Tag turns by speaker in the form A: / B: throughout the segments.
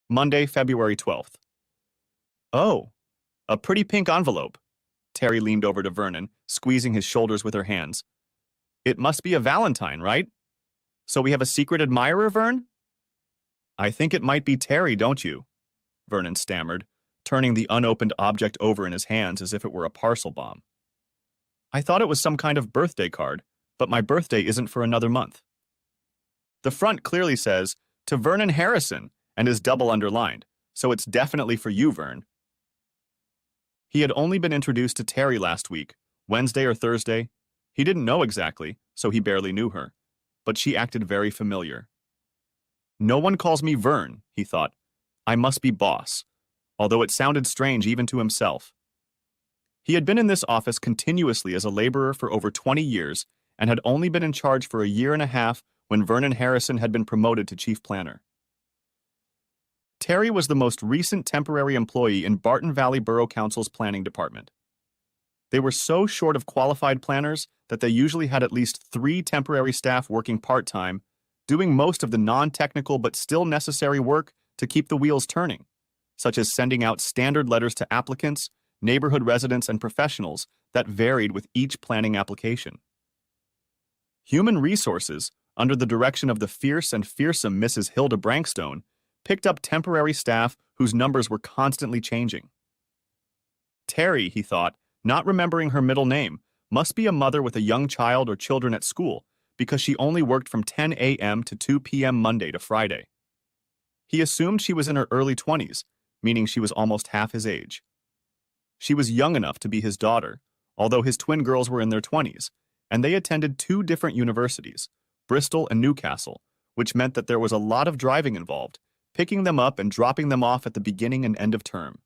A: Monday, February 12th. Oh, a pretty pink envelope. Terry leaned over to Vernon, squeezing his shoulders with her hands. It must be a Valentine, right? So we have a secret admirer, Vern? I think it might be Terry, don't you? Vernon stammered, turning the unopened object over in his hands as if it were a parcel bomb. I thought it was some kind of birthday card, but my birthday isn't for another month. The front clearly says, to Vernon Harrison, and is double underlined, so it's definitely for you, Vern. He had only been introduced to Terry last week, Wednesday or Thursday. He didn't know exactly, so he barely knew her, but she acted very familiar. No one calls me Vern, he thought. I must be boss, although it sounded strange even to himself. He had been in this office continuously as a laborer for over 20 years and had only been in charge for a year and a half when Vernon Harrison had been promoted to chief planner. Terry was the most recent temporary employee in Barton Valley Borough Council's planning department. They were so short of qualified planners that they usually had at least 3 temporary staff working part-time, doing most of the non-technical but still necessary work to keep the wheels turning, such as sending out standard letters to applicants, neighborhood residents, and professionals that varied with each planning application. Human Resources, under the direction of the fierce and fearsome Mrs. Hilda Brankstone, picked up temporary staff whose numbers were constantly changing. Terry, he thought, not remembering her middle name, must be a mother with a young child or children at school because she only worked from 10 a.m. to 2 p.m. Monday to Friday. He assumed she was in her early 20s, meaning she was almost half his age. She was young enough to be his daughter, although his twin girls were in their 20s, and they attended 2 different universities, Bristol and Newcastle, which meant that there was a lot of driving involved, picking them up and dropping them off at the beginning and end of term.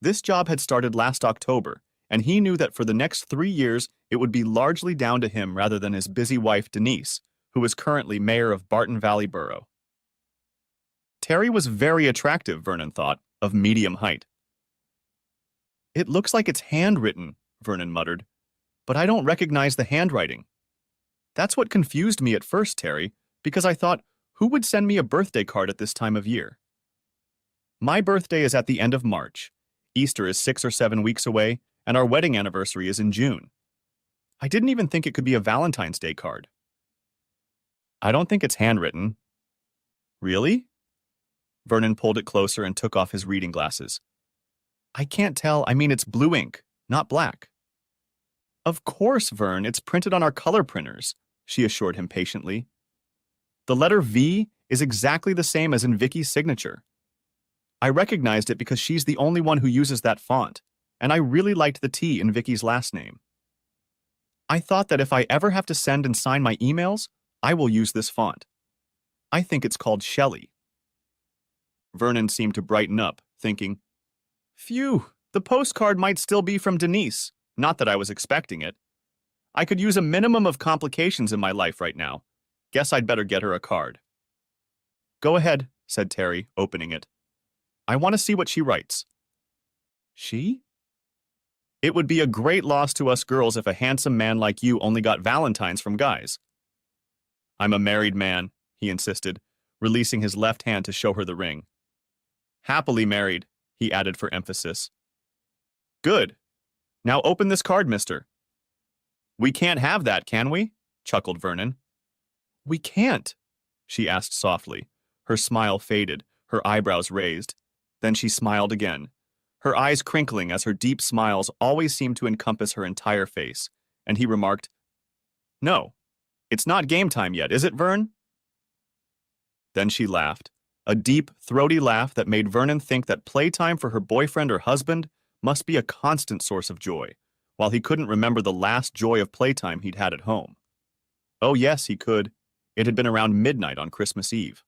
A: This job had started last October, and he knew that for the next 3 years it would be largely down to him rather than his busy wife Denise, who is currently mayor of Barton Valley Borough. Terry was very attractive, Vernon thought, of medium height. It looks like it's handwritten, Vernon muttered, but I don't recognize the handwriting. That's what confused me at first, Terry, because I thought, who would send me a birthday card at this time of year? My birthday is at the end of March. Easter is 6 or 7 weeks away, and our wedding anniversary is in June. I didn't even think it could be a Valentine's Day card. I don't think it's handwritten. Really? Vernon pulled it closer and took off his reading glasses. I can't tell. I mean, it's blue ink, not black. Of course, Vern, it's printed on our color printers, she assured him patiently. The letter V is exactly the same as in Vicky's signature. I recognized it because she's the only one who uses that font, and I really liked the T in Vicky's last name. I thought that if I ever have to send and sign my emails, I will use this font. I think it's called Shelley. Vernon seemed to brighten up, thinking, Phew, the postcard might still be from Denise, not that I was expecting it. I could use a minimum of complications in my life right now. Guess I'd better get her a card. Go ahead, said Terry, opening it. I want to see what she writes. She? It would be a great loss to us girls if a handsome man like you only got Valentines from guys. I'm a married man, he insisted, releasing his left hand to show her the ring. Happily married, he added for emphasis. Good. Now open this card, mister. We can't have that, can we? Chuckled Vernon. We can't, she asked softly. Her smile faded, her eyebrows raised. Then she smiled again, her eyes crinkling as her deep smiles always seemed to encompass her entire face, and he remarked, No, it's not game time yet, is it, Vern? Then she laughed, a deep, throaty laugh that made Vernon think that playtime for her boyfriend or husband must be a constant source of joy, while he couldn't remember the last joy of playtime he'd had at home. Oh yes, he could. It had been around midnight on Christmas Eve.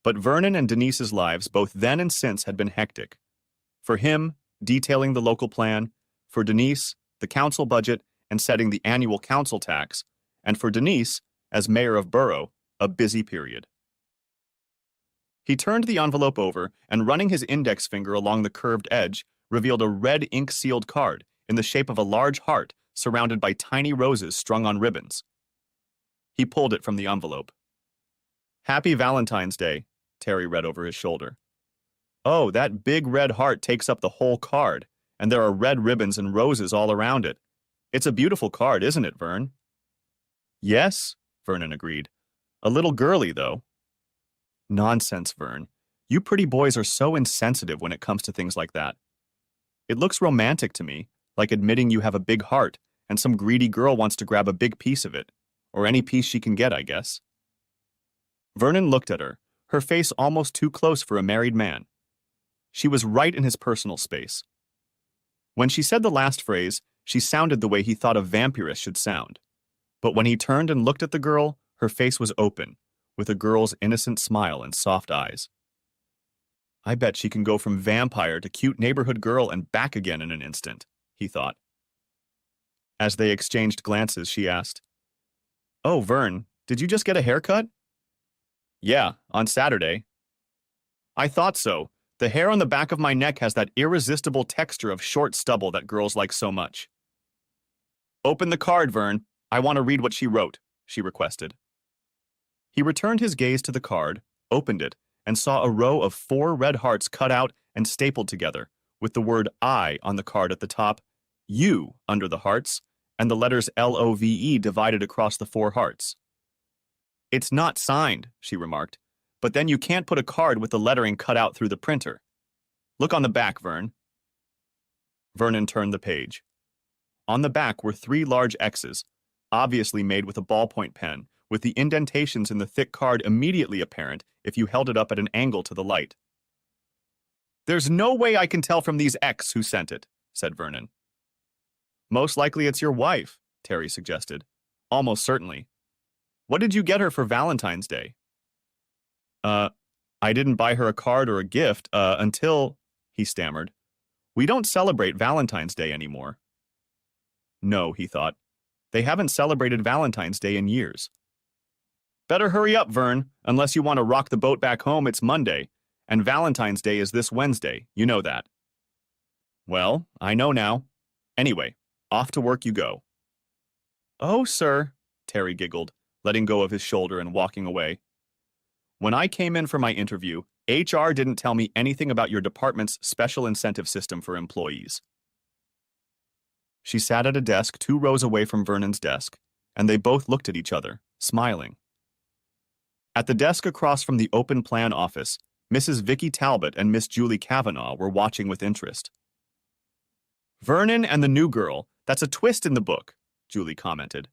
A: But Vernon and Denise's lives, both then and since, had been hectic. For him, detailing the local plan, for Denise, the council budget and setting the annual council tax, and for Denise, as mayor of Borough, a busy period. He turned the envelope over and, running his index finger along the curved edge, revealed a red ink-sealed card in the shape of a large heart surrounded by tiny roses strung on ribbons. He pulled it from the envelope. Happy Valentine's Day, Terry read over his shoulder. Oh, that big red heart takes up the whole card, and there are red ribbons and roses all around it. It's a beautiful card, isn't it, Vern? Yes, Vernon agreed. A little girly, though. Nonsense, Vern. You pretty boys are so insensitive when it comes to things like that. It looks romantic to me, like admitting you have a big heart, and some greedy girl wants to grab a big piece of it, or any piece she can get, I guess. Vernon looked at her face almost too close for a married man. She was right in his personal space. When she said the last phrase, she sounded the way he thought a vampiress should sound. But when he turned and looked at the girl, her face was open, with a girl's innocent smile and soft eyes. I bet she can go from vampire to cute neighborhood girl and back again in an instant, he thought. As they exchanged glances, she asked, Oh, Vern, did you just get a haircut? Yeah, on Saturday. I thought so. The hair on the back of my neck has that irresistible texture of short stubble that girls like so much. Open the card, Vern. I want to read what she wrote, she requested. He returned his gaze to the card, opened it, and saw a row of 4 red hearts cut out and stapled together, with the word I on the card at the top, U under the hearts, and the letters LOVE divided across the 4 hearts. It's not signed, she remarked, but then you can't put a card with the lettering cut out through the printer. Look on the back, Vern. Vernon turned the page. On the back were 3 large X's, obviously made with a ballpoint pen, with the indentations in the thick card immediately apparent if you held it up at an angle to the light. There's no way I can tell from these X who sent it, said Vernon. Most likely it's your wife, Terry suggested. Almost certainly. What did you get her for Valentine's Day? I didn't buy her a card or a gift, until, he stammered. We don't celebrate Valentine's Day anymore. No, he thought. They haven't celebrated Valentine's Day in years. Better hurry up, Vern, unless you want to rock the boat back home. It's Monday, and Valentine's Day is this Wednesday. You know that. Well, I know now. Anyway, off to work you go. Oh, sir, Terry giggled, letting go of his shoulder and walking away. When I came in for my interview, HR didn't tell me anything about your department's special incentive system for employees. She sat at a desk 2 rows away from Vernon's desk, and they both looked at each other, smiling. At the desk across from the open plan office, Mrs. Vicky Talbot and Miss Julie Kavanaugh were watching with interest. Vernon and the new girl, that's a twist in the book, Julie commented.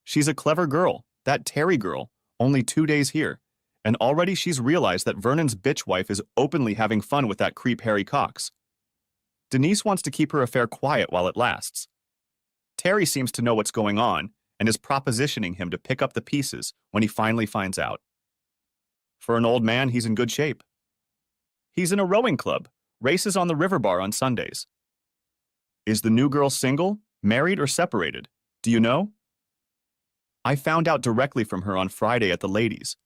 A: She's a clever girl, that Terry girl, only 2 days here, and already she's realized that Vernon's bitch wife is openly having fun with that creep Harry Cox. Denise wants to keep her affair quiet while it lasts. Terry seems to know what's going on and is propositioning him to pick up the pieces when he finally finds out. For an old man, he's in good shape. He's in a rowing club, races on the river bar on Sundays. Is the new girl single, married, or separated? Do you know? I found out directly from her on Friday at the ladies.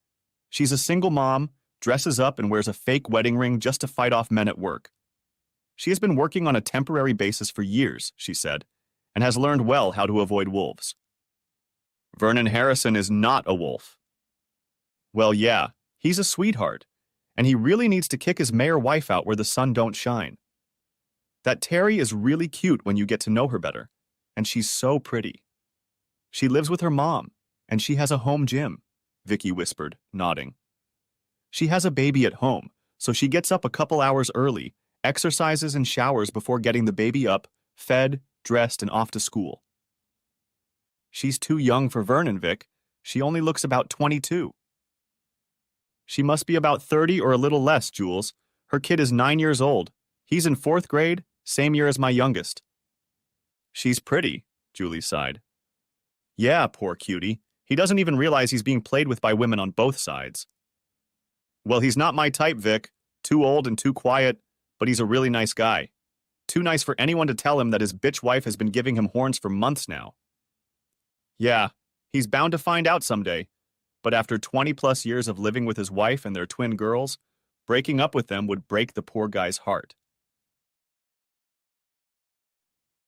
A: She's a single mom, dresses up and wears a fake wedding ring just to fight off men at work. She has been working on a temporary basis for years, she said, and has learned well how to avoid wolves. Vernon Harrison is not a wolf. Well, yeah, he's a sweetheart, and he really needs to kick his mayor wife out where the sun don't shine. That Terry is really cute when you get to know her better, and she's so pretty. She lives with her mom, and she has a home gym, Vicky whispered, nodding. She has a baby at home, so she gets up a couple hours early, exercises and showers before getting the baby up, fed, dressed, and off to school. She's too young for Vernon, Vic. She only looks about 22. She must be about 30 or a little less, Jules. Her kid is 9 years old. He's in 4th grade, same year as my youngest. She's pretty, Julie sighed. Yeah, poor cutie. He doesn't even realize he's being played with by women on both sides. Well, he's not my type, Vic. Too old and too quiet, but he's a really nice guy. Too nice for anyone to tell him that his bitch wife has been giving him horns for months now. Yeah, he's bound to find out someday. But after 20-plus years of living with his wife and their twin girls, breaking up with them would break the poor guy's heart.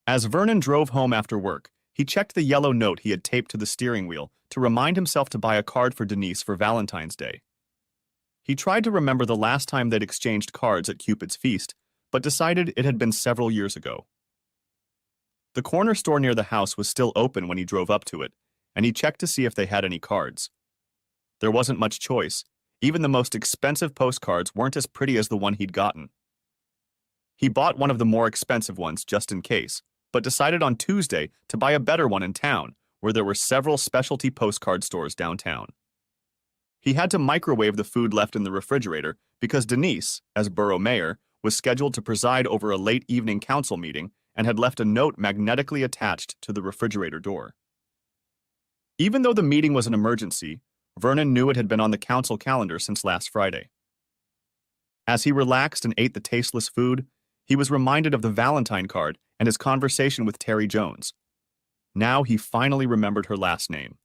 A: As Vernon drove home after work, he checked the yellow note he had taped to the steering wheel to remind himself to buy a card for Denise for Valentine's Day. He tried to remember the last time they'd exchanged cards at Cupid's Feast, but decided it had been several years ago. The corner store near the house was still open when he drove up to it, and he checked to see if they had any cards. There wasn't much choice. Even the most expensive postcards weren't as pretty as the one he'd gotten. He bought one of the more expensive ones just in case, but decided on Tuesday to buy a better one in town, where there were several specialty postcard stores downtown. He had to microwave the food left in the refrigerator because Denise, as borough mayor, was scheduled to preside over a late evening council meeting and had left a note magnetically attached to the refrigerator door. Even though the meeting was an emergency, Vernon knew it had been on the council calendar since last Friday. As he relaxed and ate the tasteless food, he was reminded of the Valentine card and his conversation with Terry Jones. Now he finally remembered her last name.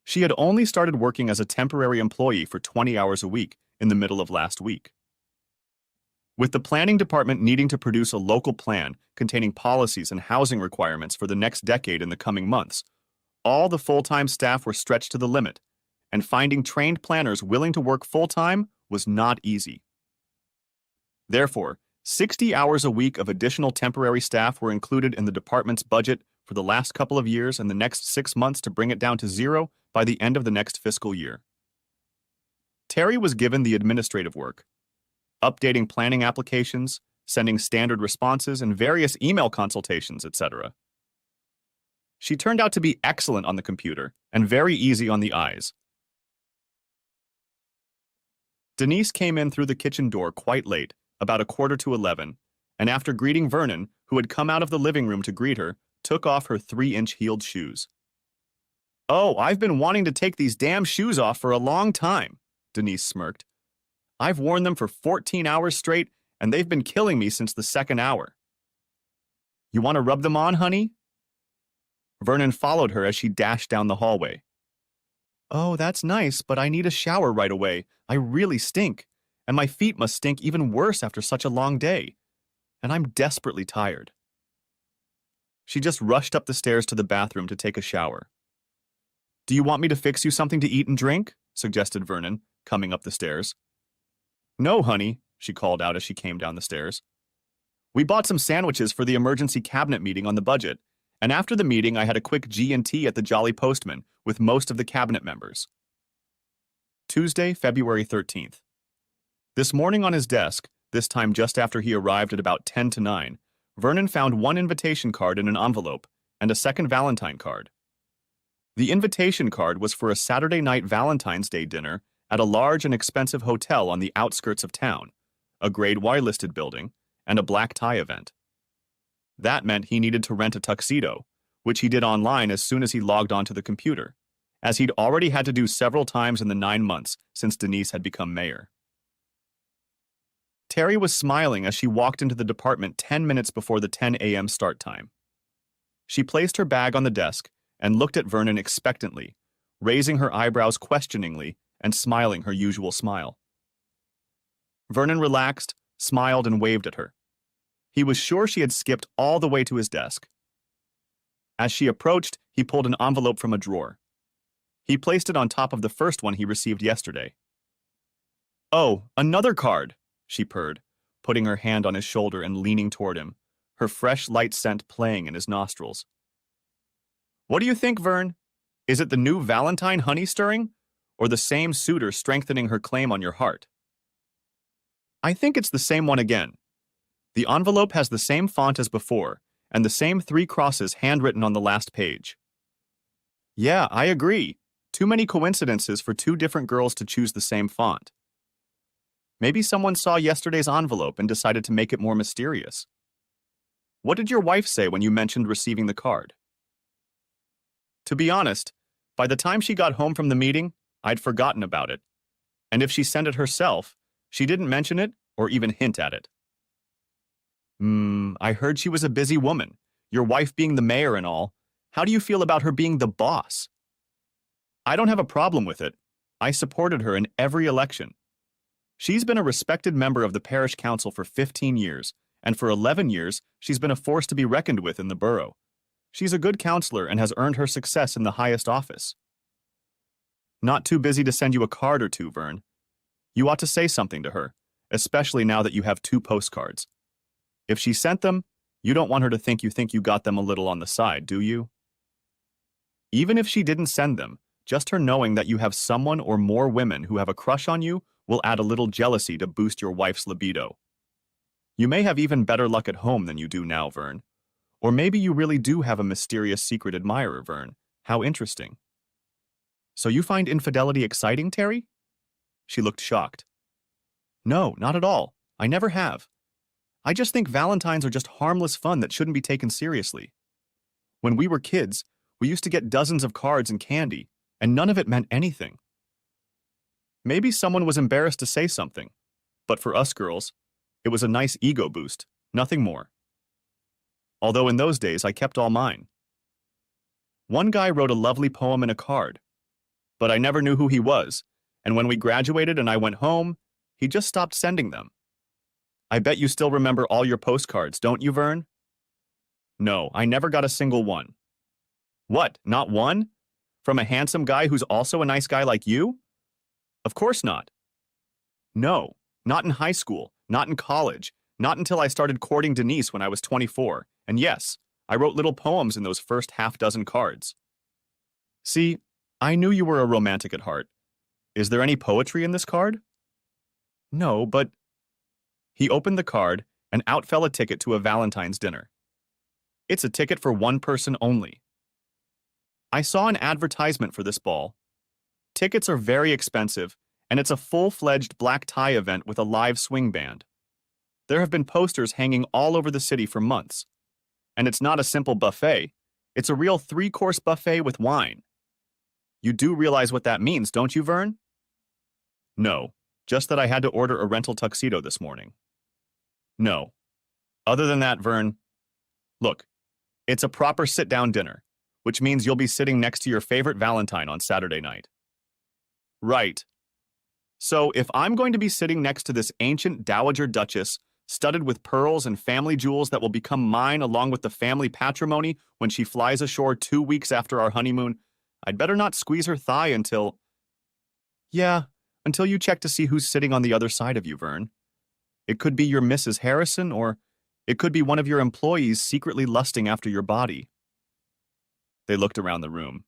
A: She had only started working as a temporary employee for 20 hours a week in the middle of last week. With the planning department needing to produce a local plan containing policies and housing requirements for the next decade in the coming months, all the full-time staff were stretched to the limit, and finding trained planners willing to work full-time was not easy. Therefore, 60 hours a week of additional temporary staff were included in the department's budget for the last couple of years and the next 6 months to bring it down to zero by the end of the next fiscal year. Terry was given the administrative work, updating planning applications, sending standard responses, and various email consultations, etc. She turned out to be excellent on the computer and very easy on the eyes. Denise came in through the kitchen door quite late, about 11:15, and after greeting Vernon, who had come out of the living room to greet her, took off her 3-inch heeled shoes. "Oh, I've been wanting to take these damn shoes off for a long time," Denise smirked. "I've worn them for 14 hours straight, and they've been killing me since the second hour." "You want to rub them on, honey?" Vernon followed her as she dashed down the hallway. "Oh, that's nice, but I need a shower right away. I really stink, and my feet must stink even worse after such a long day. And I'm desperately tired." She just rushed up the stairs to the bathroom to take a shower. "Do you want me to fix you something to eat and drink?" suggested Vernon, coming up the stairs. "No, honey," she called out as she came down the stairs. "We bought some sandwiches for the emergency cabinet meeting on the budget, and after the meeting I had a quick G&T at the Jolly Postman with most of the cabinet members." Tuesday, February 13th. This morning on his desk, this time just after he arrived at about 10 to 9, Vernon found one invitation card in an envelope and a second Valentine card. The invitation card was for a Saturday night Valentine's Day dinner at a large and expensive hotel on the outskirts of town, a Grade Y-listed building, and a black tie event. That meant he needed to rent a tuxedo, which he did online as soon as he logged onto the computer, as he'd already had to do several times in the 9 months since Denise had become mayor. Terry was smiling as she walked into the department 10 minutes before the 10 a.m. start time. She placed her bag on the desk and looked at Vernon expectantly, raising her eyebrows questioningly and smiling her usual smile. Vernon relaxed, smiled, and waved at her. He was sure she had skipped all the way to his desk. As she approached, he pulled an envelope from a drawer. He placed it on top of the first one he received yesterday. "Oh, another card," she purred, putting her hand on his shoulder and leaning toward him, her fresh light scent playing in his nostrils. "What do you think, Vern? Is it the new Valentine honey stirring, or the same suitor strengthening her claim on your heart?" "I think it's the same one again. The envelope has the same font as before, and the same 3 crosses handwritten on the last page." "Yeah, I agree. Too many coincidences for 2 different girls to choose the same font. Maybe someone saw yesterday's envelope and decided to make it more mysterious. What did your wife say when you mentioned receiving the card?" "To be honest, by the time she got home from the meeting, I'd forgotten about it. And if she sent it herself, she didn't mention it or even hint at it." I heard she was a busy woman, your wife being the mayor and all. How do you feel about her being the boss?" "I don't have a problem with it. I supported her in every election. She's been a respected member of the parish council for 15 years, and for 11 years, she's been a force to be reckoned with in the borough. She's a good counselor and has earned her success in the highest office." "Not too busy to send you a card or two, Vern. You ought to say something to her, especially now that you have 2 postcards. If she sent them, you don't want her to think you got them a little on the side, do you? Even if she didn't send them, just her knowing that you have someone or more women who have a crush on you will add a little jealousy to boost your wife's libido. You may have even better luck at home than you do now, Vern. Or maybe you really do have a mysterious secret admirer, Vern. How interesting. So you find infidelity exciting, Terry? She looked shocked. No, not at all. I never have. I just think Valentines are just harmless fun that shouldn't be taken seriously. When we were kids, we used to get dozens of cards and candy, and none of it meant anything. Maybe someone was embarrassed to say something, but for us girls, it was a nice ego boost, nothing more. Although in those days, I kept all mine. One guy wrote a lovely poem in a card, but I never knew who he was, and when we graduated and I went home, he just stopped sending them. I bet you still remember all your postcards, don't you, Vern? No, I never got a single one. What, not one? From a handsome guy who's also a nice guy like you? Of course not. No, not in high school, not in college, not until I started courting Denise when I was 24, and yes, I wrote little poems in those first half-dozen cards. See, I knew you were a romantic at heart. Is there any poetry in this card? No, but... He opened the card, and out fell a ticket to a Valentine's dinner. It's a ticket for one person only. I saw an advertisement for this ball. Tickets are very expensive, and it's a full-fledged black tie event with a live swing band. There have been posters hanging all over the city for months. And it's not a simple buffet. It's a real 3-course buffet with wine. You do realize what that means, don't you, Vern? No, just that I had to order a rental tuxedo this morning. No. Other than that, Vern, look, it's a proper sit-down dinner, which means you'll be sitting next to your favorite Valentine on Saturday night. Right. So if I'm going to be sitting next to this ancient Dowager Duchess, studded with pearls and family jewels that will become mine along with the family patrimony when she flies ashore 2 weeks after our honeymoon, I'd better not squeeze her thigh until... Yeah, until you check to see who's sitting on the other side of you, Vern. It could be your Mrs. Harrison, or it could be one of your employees secretly lusting after your body. They looked around the room.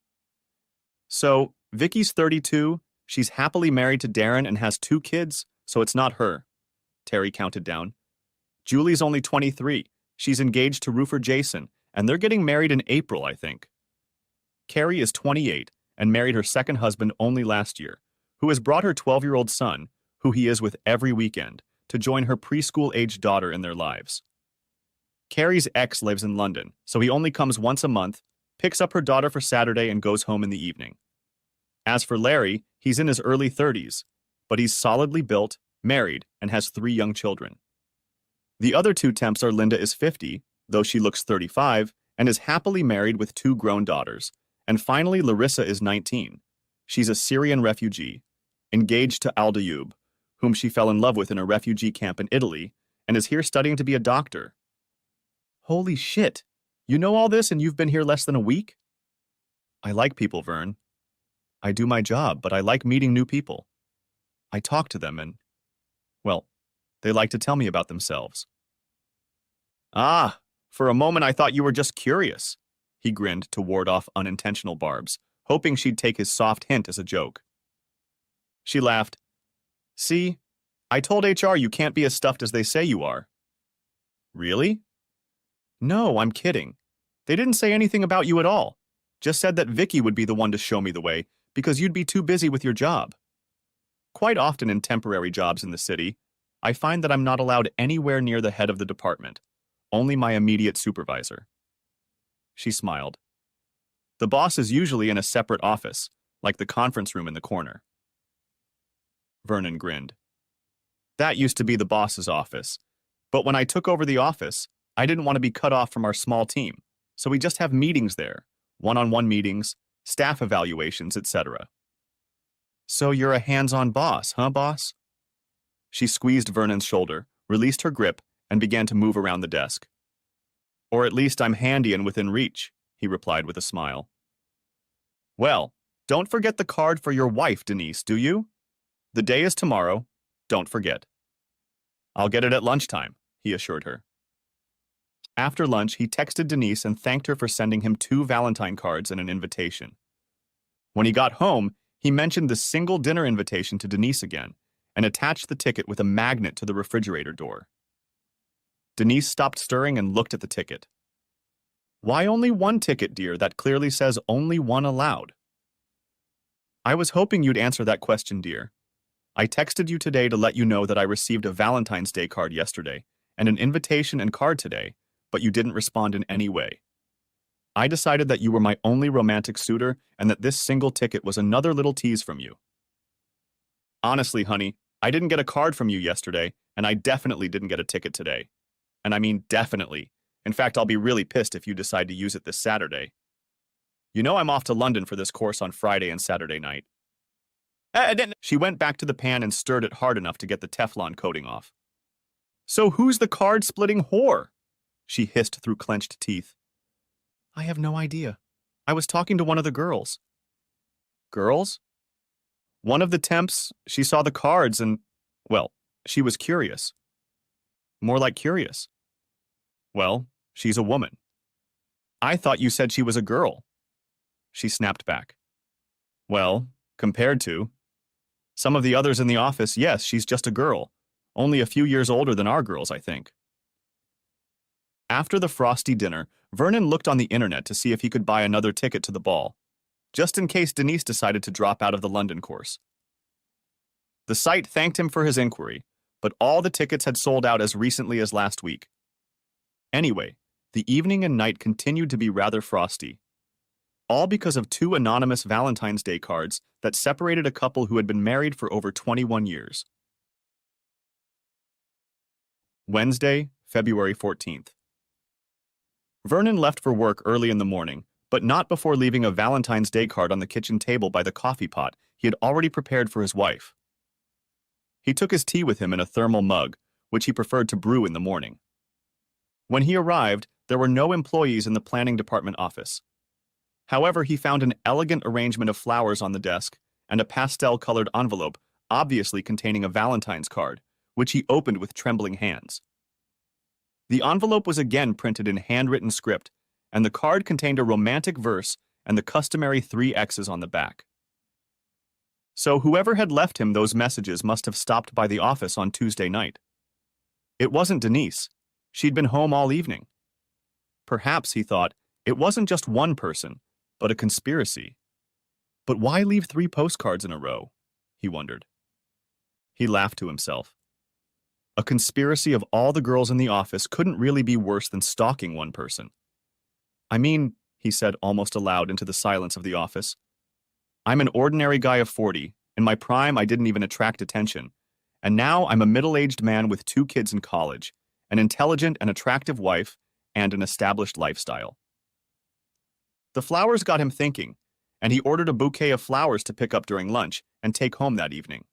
A: So, Vicky's 32, she's happily married to Darren and has 2 kids, so it's not her. Terry counted down. Julie's only 23. She's engaged to roofer Jason, and they're getting married in April, I think. Carrie is 28 and married her second husband only last year, who has brought her 12-year-old son, who he is with every weekend, to join her preschool-aged daughter in their lives. Carrie's ex lives in London, so he only comes once a month, picks up her daughter for Saturday, and goes home in the evening. As for Larry, he's in his early 30s, but he's solidly built, married, and has 3 young children. The other 2 temps are Linda is 50, though she looks 35, and is happily married with 2 grown daughters. And finally, Larissa is 19. She's a Syrian refugee, engaged to Aldayub, whom she fell in love with in a refugee camp in Italy, and is here studying to be a doctor. Holy shit! You know all this and you've been here less than a week? I like people, Vern. I do my job, but I like meeting new people. I talk to them and, well, they like to tell me about themselves. Ah, for a moment I thought you were just curious. He grinned to ward off unintentional barbs, hoping she'd take his soft hint as a joke. She laughed. See, I told HR you can't be as stuffed as they say you are. Really? No, I'm kidding. They didn't say anything about you at all. Just said that Vicky would be the one to show me the way, because you'd be too busy with your job. Quite often in temporary jobs in the city, I find that I'm not allowed anywhere near the head of the department, only my immediate supervisor. She smiled. The boss is usually in a separate office, like the conference room in the corner. Vernon grinned. That used to be the boss's office, but when I took over the office, I didn't want to be cut off from our small team, so we just have meetings there, one-on-one meetings, staff evaluations, etc. So you're a hands-on boss, huh, boss? She squeezed Vernon's shoulder, released her grip, and began to move around the desk. Or at least I'm handy and within reach, he replied with a smile. Well, don't forget the card for your wife, Denise, do you? The day is tomorrow, don't forget. I'll get it at lunchtime, he assured her. After lunch, he texted Denise and thanked her for sending him 2 Valentine cards and an invitation. When he got home, he mentioned the single dinner invitation to Denise again and attached the ticket with a magnet to the refrigerator door. Denise stopped stirring and looked at the ticket. Why only 1 ticket, dear? That clearly says only 1 allowed. I was hoping you'd answer that question, dear. I texted you today to let you know that I received a Valentine's Day card yesterday and an invitation and card today, but you didn't respond in any way. I decided that you were my only romantic suitor and that this single ticket was another little tease from you. Honestly, honey, I didn't get a card from you yesterday, and I definitely didn't get a ticket today. And I mean definitely. In fact, I'll be really pissed if you decide to use it this Saturday. You know I'm off to London for this course on Friday and Saturday night. She went back to the pan and stirred it hard enough to get the Teflon coating off. So who's the card-splitting whore? She hissed through clenched teeth. I have no idea. I was talking to one of the girls. Girls? One of the temps, she saw the cards and, well, she was curious. More like curious. Well, she's a woman. I thought you said she was a girl. She snapped back. Well, compared to some of the others in the office, yes, she's just a girl. Only a few years older than our girls, I think. After the frosty dinner, Vernon looked on the internet to see if he could buy another ticket to the ball, just in case Denise decided to drop out of the London course. The site thanked him for his inquiry, but all the tickets had sold out as recently as last week. Anyway, the evening and night continued to be rather frosty, all because of 2 anonymous Valentine's Day cards that separated a couple who had been married for over 21 years. Wednesday, February 14th. Vernon left for work early in the morning, but not before leaving a Valentine's Day card on the kitchen table by the coffee pot he had already prepared for his wife. He took his tea with him in a thermal mug, which he preferred to brew in the morning. When he arrived, there were no employees in the planning department office. However, he found an elegant arrangement of flowers on the desk and a pastel-colored envelope, obviously containing a Valentine's card, which he opened with trembling hands. The envelope was again printed in handwritten script, and the card contained a romantic verse and the customary 3 X's on the back. So whoever had left him those messages must have stopped by the office on Tuesday night. It wasn't Denise. She'd been home all evening. Perhaps, he thought, it wasn't just one person, but a conspiracy. But why leave 3 postcards in a row? He wondered. He laughed to himself. A conspiracy of all the girls in the office couldn't really be worse than stalking one person. I mean, he said almost aloud into the silence of the office, I'm an ordinary guy of 40. In my prime, I didn't even attract attention. And now I'm a middle-aged man with 2 kids in college, an intelligent and attractive wife, and an established lifestyle. The flowers got him thinking, and he ordered a bouquet of flowers to pick up during lunch and take home that evening.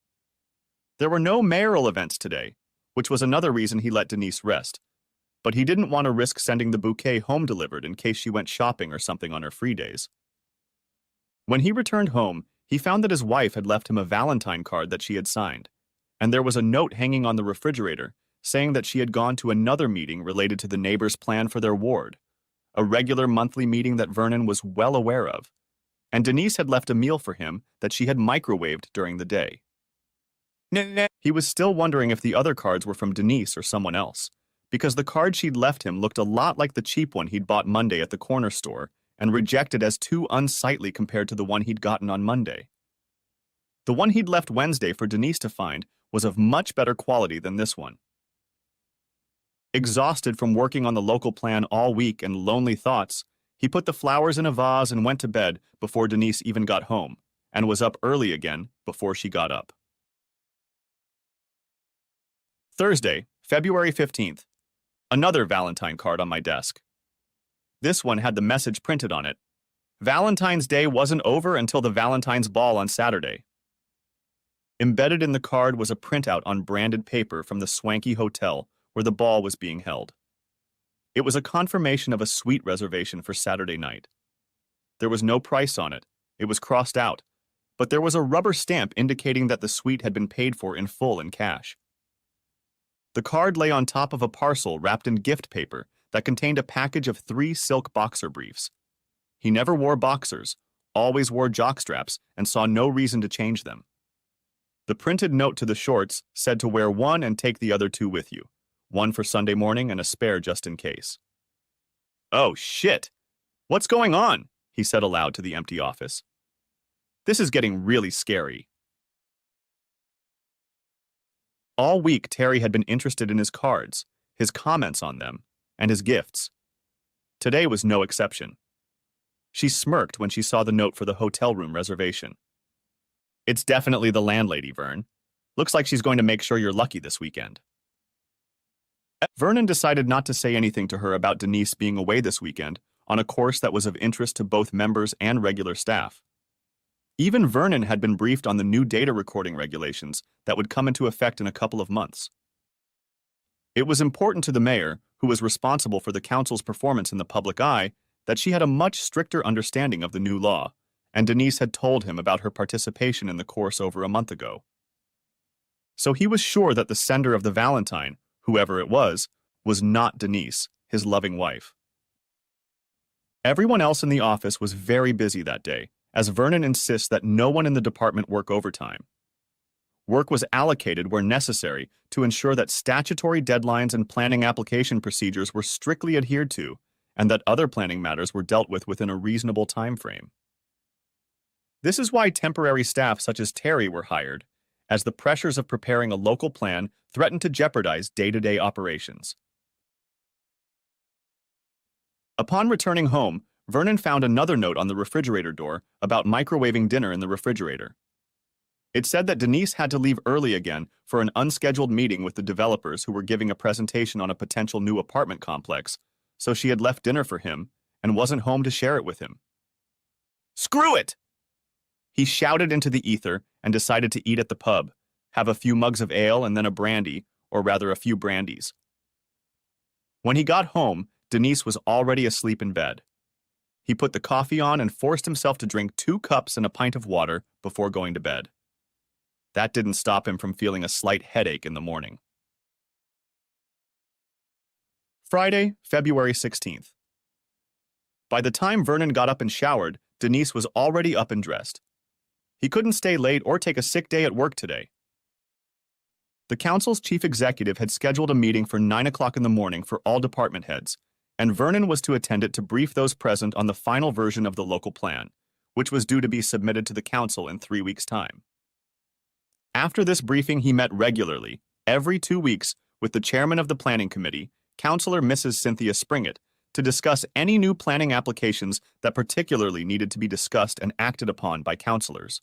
A: There were no mayoral events today, which was another reason he let Denise rest, but he didn't want to risk sending the bouquet home delivered in case she went shopping or something on her free days. When he returned home, he found that his wife had left him a Valentine card that she had signed, and there was a note hanging on the refrigerator saying that she had gone to another meeting related to the neighbors' plan for their ward, a regular monthly meeting that Vernon was well aware of, and Denise had left a meal for him that she had microwaved during the day. He was still wondering if the other cards were from Denise or someone else, because the card she'd left him looked a lot like the cheap one he'd bought Monday at the corner store and rejected as too unsightly compared to the one he'd gotten on Monday. The one he'd left Wednesday for Denise to find was of much better quality than this one. Exhausted from working on the local plan all week and lonely thoughts, he put the flowers in a vase and went to bed before Denise even got home, and was up early again before she got up. Thursday, February 15th. Another Valentine card on my desk. This one had the message printed on it. Valentine's Day wasn't over until the Valentine's Ball on Saturday. Embedded in the card was a printout on branded paper from the swanky hotel where the ball was being held. It was a confirmation of a suite reservation for Saturday night. There was no price on it. It was crossed out, but there was a rubber stamp indicating that the suite had been paid for in full in cash. The card lay on top of a parcel wrapped in gift paper that contained a package of 3 silk boxer briefs. He never wore boxers, always wore jockstraps, and saw no reason to change them. The printed note to the shorts said to wear one and take the other 2 with you, one for Sunday morning and a spare just in case. "Oh, shit! What's going on?" he said aloud to the empty office. "This is getting really scary." All week, Terry had been interested in his cards, his comments on them, and his gifts. Today was no exception. She smirked when she saw the note for the hotel room reservation. "It's definitely the landlady, Vern. Looks like she's going to make sure you're lucky this weekend." Vernon decided not to say anything to her about Denise being away this weekend on a course that was of interest to both members and regular staff. Even Vernon had been briefed on the new data recording regulations that would come into effect in a couple of months. It was important to the mayor, who was responsible for the council's performance in the public eye, that she had a much stricter understanding of the new law, and Denise had told him about her participation in the course over a month ago. So he was sure that the sender of the Valentine, whoever it was not Denise, his loving wife. Everyone else in the office was very busy that day, as Vernon insists that no one in the department work overtime. Work was allocated where necessary to ensure that statutory deadlines and planning application procedures were strictly adhered to, and that other planning matters were dealt with within a reasonable time frame. This is why temporary staff such as Terry were hired, as the pressures of preparing a local plan threatened to jeopardize day-to-day operations. Upon returning home, Vernon found another note on the refrigerator door about microwaving dinner in the refrigerator. It said that Denise had to leave early again for an unscheduled meeting with the developers who were giving a presentation on a potential new apartment complex, so she had left dinner for him and wasn't home to share it with him. "Screw it!" He shouted into the ether and decided to eat at the pub, have a few mugs of ale and then a brandy, or rather a few brandies. When he got home, Denise was already asleep in bed. He put the coffee on and forced himself to drink 2 cups and a pint of water before going to bed. That didn't stop him from feeling a slight headache in the morning. Friday, February 16th. By the time Vernon got up and showered, Denise was already up and dressed. He couldn't stay late or take a sick day at work today. The council's chief executive had scheduled a meeting for 9 o'clock in the morning for all department heads, and Vernon was to attend it to brief those present on the final version of the local plan, which was due to be submitted to the council in 3 weeks' time. After this briefing, he met regularly, every 2 weeks, with the chairman of the planning committee, Councillor Mrs. Cynthia Springett, to discuss any new planning applications that particularly needed to be discussed and acted upon by councillors.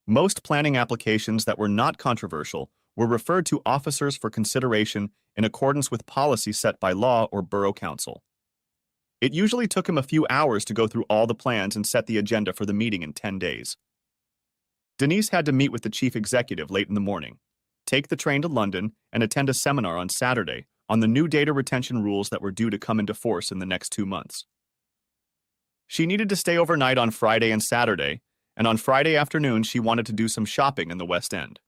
A: Most planning applications that were not controversial were referred to officers for consideration in accordance with policy set by law or borough council. It usually took him a few hours to go through all the plans and set the agenda for the meeting in 10 days. Denise had to meet with the chief executive late in the morning, take the train to London, and attend a seminar on Saturday on the new data retention rules that were due to come into force in the next 2 months. She needed to stay overnight on Friday and Saturday, and on Friday afternoon she wanted to do some shopping in the West End.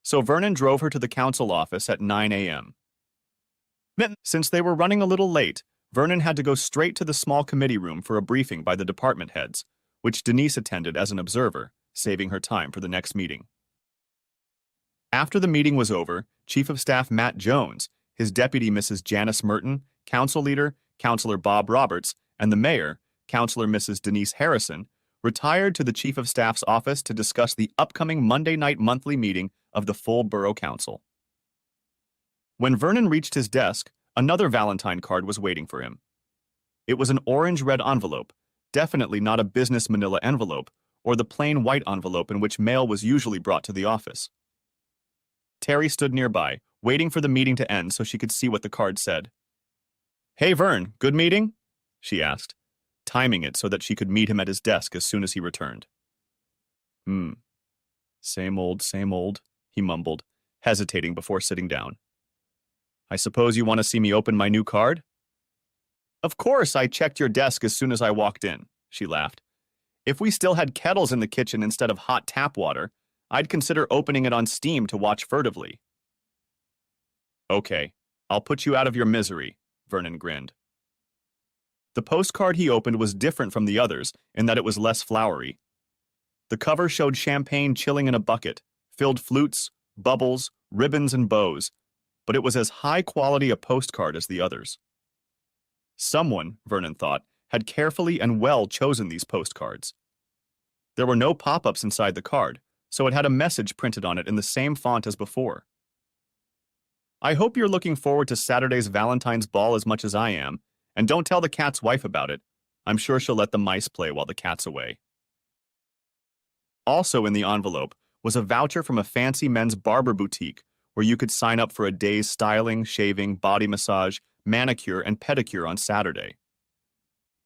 A: So Vernon drove her to the council office at 9 a.m. Since they were running a little late, Vernon had to go straight to the small committee room for a briefing by the department heads, which Denise attended as an observer, saving her time for the next meeting. After the meeting was over, Chief of Staff Matt Jones, his deputy Mrs. Janice Merton, council leader, Councillor Bob Roberts, and the mayor, Councillor Mrs. Denise Harrison, retired to the Chief of Staff's office to discuss the upcoming Monday night monthly meeting of the full Borough Council. When Vernon reached his desk, another Valentine card was waiting for him. It was an orange-red envelope, definitely not a business manila envelope, or the plain white envelope in which mail was usually brought to the office. Terry stood nearby, waiting for the meeting to end so she could see what the card said. "Hey Vern, good meeting?" she asked, timing it so that she could meet him at his desk as soon as he returned. Same old, he mumbled, hesitating before sitting down. "I suppose you want to see me open my new card?" "Of course, I checked your desk as soon as I walked in," she laughed. If we still had kettles in the kitchen instead of hot tap water, I'd consider opening it on steam to watch furtively. Okay, I'll put you out of your misery, Vernon grinned. The postcard he opened was different from the others in that it was less flowery. The cover showed champagne chilling in a bucket, filled flutes, bubbles, ribbons, and bows, but it was as high quality a postcard as the others. Someone, Vernon thought, had carefully and well chosen these postcards. There were no pop-ups inside the card, so it had a message printed on it in the same font as before. I hope you're looking forward to Saturday's Valentine's ball as much as I am, and don't tell the cat's wife about it. I'm sure she'll let the mice play while the cat's away. Also in the envelope was a voucher from a fancy men's barber boutique where you could sign up for a day's styling, shaving, body massage, manicure, and pedicure on Saturday.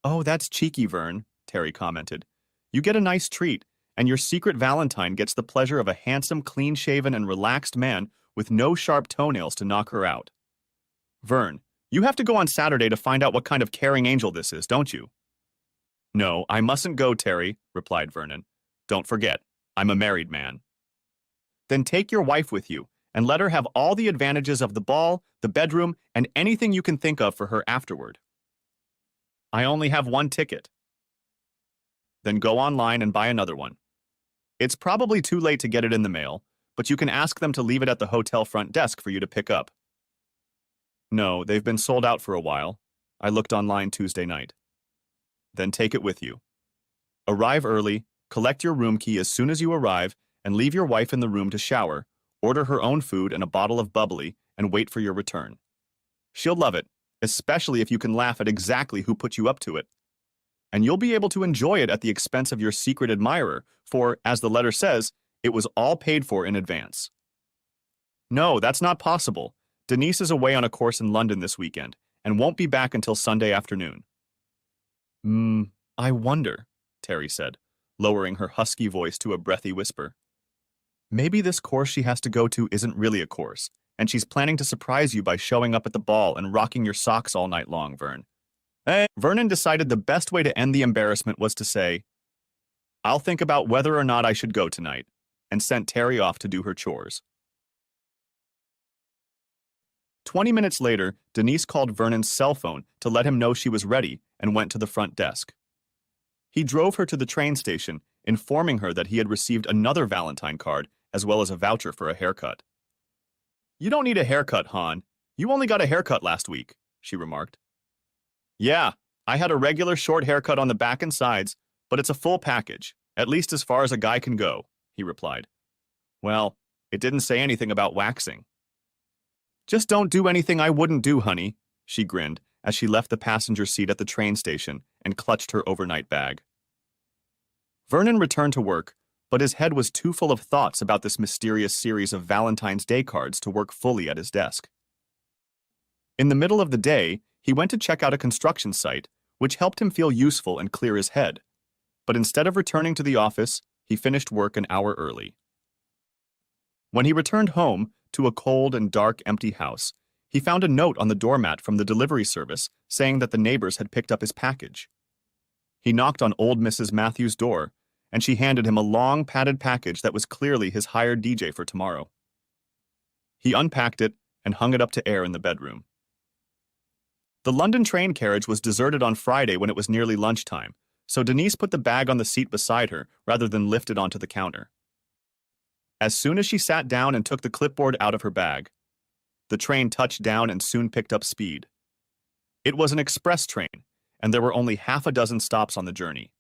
A: Oh, that's cheeky, Vern, Terry commented. You get a nice treat, and your secret Valentine gets the pleasure of a handsome, clean-shaven, and relaxed man with no sharp toenails to knock her out. Vern, you have to go on Saturday to find out what kind of caring angel this is, don't you? No, I mustn't go, Terry, replied Vernon. Don't forget, I'm a married man. Then take your wife with you, and let her have all the advantages of the ball, the bedroom, and anything you can think of for her afterward. I only have one ticket. Then go online and buy another one. It's probably too late to get it in the mail, but you can ask them to leave it at the hotel front desk for you to pick up. No, they've been sold out for a while. I looked online Tuesday night. Then take it with you. Arrive early, collect your room key as soon as you arrive, and leave your wife in the room to shower, order her own food and a bottle of bubbly, and wait for your return. She'll love it, especially if you can laugh at exactly who put you up to it. And you'll be able to enjoy it at the expense of your secret admirer, for, as the letter says, it was all paid for in advance. No, that's not possible. Denise is away on a course in London this weekend, and won't be back until Sunday afternoon. I wonder, Terry said, lowering her husky voice to a breathy whisper. Maybe this course she has to go to isn't really a course, and she's planning to surprise you by showing up at the ball and rocking your socks all night long, Vern. Vernon decided the best way to end the embarrassment was to say, I'll think about whether or not I should go tonight, and sent Terry off to do her chores. 20 minutes later, Denise called Vernon's cell phone to let him know she was ready and went to the front desk. He drove her to the train station, informing her that he had received another Valentine card as well as a voucher for a haircut. You don't need a haircut, Han. You only got a haircut last week, she remarked. Yeah, I had a regular short haircut on the back and sides, but it's a full package, at least as far as a guy can go, he replied. Well, it didn't say anything about waxing. Just don't do anything I wouldn't do, honey, she grinned as she left the passenger seat at the train station and clutched her overnight bag. Vernon returned to work, but his head was too full of thoughts about this mysterious series of Valentine's Day cards to work fully at his desk. In the middle of the day, he went to check out a construction site, which helped him feel useful and clear his head. But instead of returning to the office, he finished work an hour early. When he returned home, to a cold and dark empty house, he found a note on the doormat from the delivery service saying that the neighbors had picked up his package. He knocked on old Mrs. Matthews' door, and she handed him a long, padded package that was clearly his hired DJ for tomorrow. He unpacked it and hung it up to air in the bedroom. The London train carriage was deserted on Friday when it was nearly lunchtime, so Denise put the bag on the seat beside her rather than lift it onto the counter. As soon as she sat down and took the clipboard out of her bag, the train touched down and soon picked up speed. It was an express train, and there were only half a dozen stops on the journey.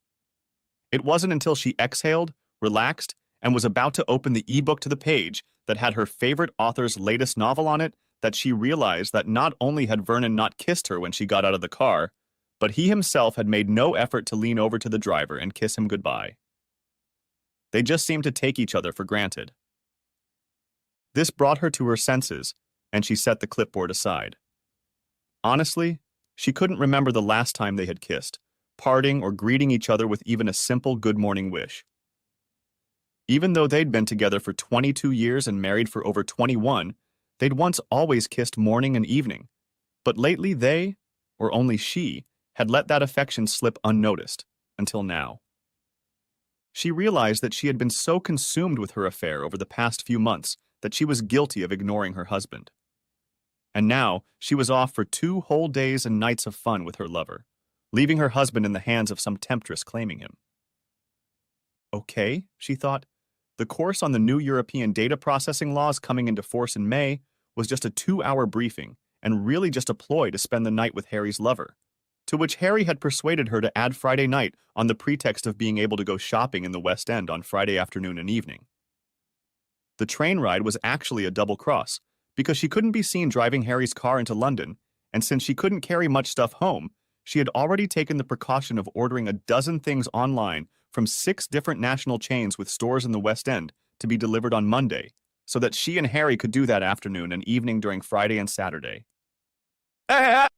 A: It wasn't until she exhaled, relaxed, and was about to open the e-book to the page that had her favorite author's latest novel on it that she realized that not only had Vernon not kissed her when she got out of the car, but he himself had made no effort to lean over to the driver and kiss him goodbye. They just seemed to take each other for granted. This brought her to her senses, and she set the clipboard aside. Honestly, she couldn't remember the last time they had kissed, parting or greeting each other with even a simple good morning wish. Even though they'd been together for 22 years and married for over 21, they'd once always kissed morning and evening, but lately they, or only she, had let that affection slip unnoticed, until now. She realized that she had been so consumed with her affair over the past few months that she was guilty of ignoring her husband. And now she was off for 2 whole days and nights of fun with her lover, leaving her husband in the hands of some temptress claiming him. Okay, she thought. The course on the new European data processing laws coming into force in May was just a 2-hour briefing and really just a ploy to spend the night with Harry's lover, to which Harry had persuaded her to add Friday night on the pretext of being able to go shopping in the West End on Friday afternoon and evening. The train ride was actually a double cross, because she couldn't be seen driving Harry's car into London, and since she couldn't carry much stuff home, she had already taken the precaution of ordering a dozen things online from 6 different national chains with stores in the West End to be delivered on Monday, so that she and Harry could do that afternoon and evening during Friday and Saturday.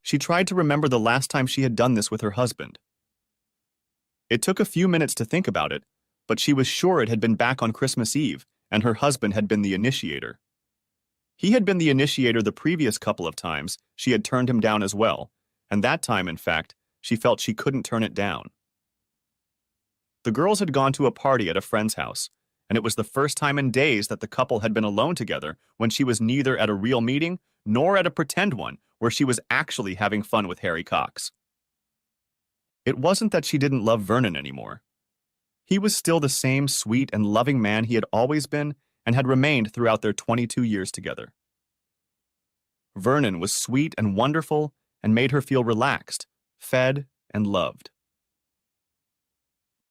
A: She tried to remember the last time she had done this with her husband. It took a few minutes to think about it, but she was sure it had been back on Christmas Eve, and her husband had been the initiator. He had been the initiator the previous couple of times she had turned him down as well, and that time, in fact, she felt she couldn't turn it down. The girls had gone to a party at a friend's house, and it was the first time in days that the couple had been alone together when she was neither at a real meeting nor at a pretend one where she was actually having fun with Harry Cox. It wasn't that she didn't love Vernon anymore. He was still the same sweet and loving man he had always been and had remained throughout their 22 years together. Vernon was sweet and wonderful and made her feel relaxed, fed, and loved.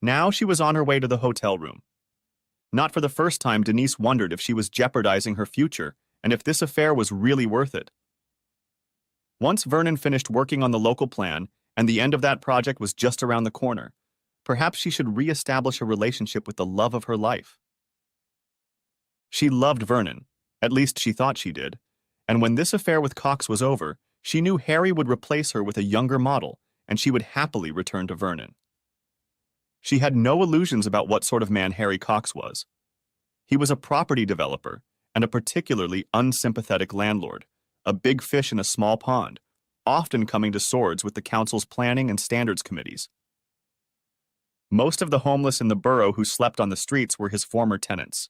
A: Now she was on her way to the hotel room. Not for the first time, Denise wondered if she was jeopardizing her future and if this affair was really worth it. Once Vernon finished working on the local plan and the end of that project was just around the corner, perhaps she should re-establish a relationship with the love of her life. She loved Vernon, at least she thought she did, and when this affair with Cox was over, she knew Harry would replace her with a younger model, and she would happily return to Vernon. She had no illusions about what sort of man Harry Cox was. He was a property developer and a particularly unsympathetic landlord, a big fish in a small pond, often coming to swords with the council's planning and standards committees. Most of the homeless in the borough who slept on the streets were his former tenants.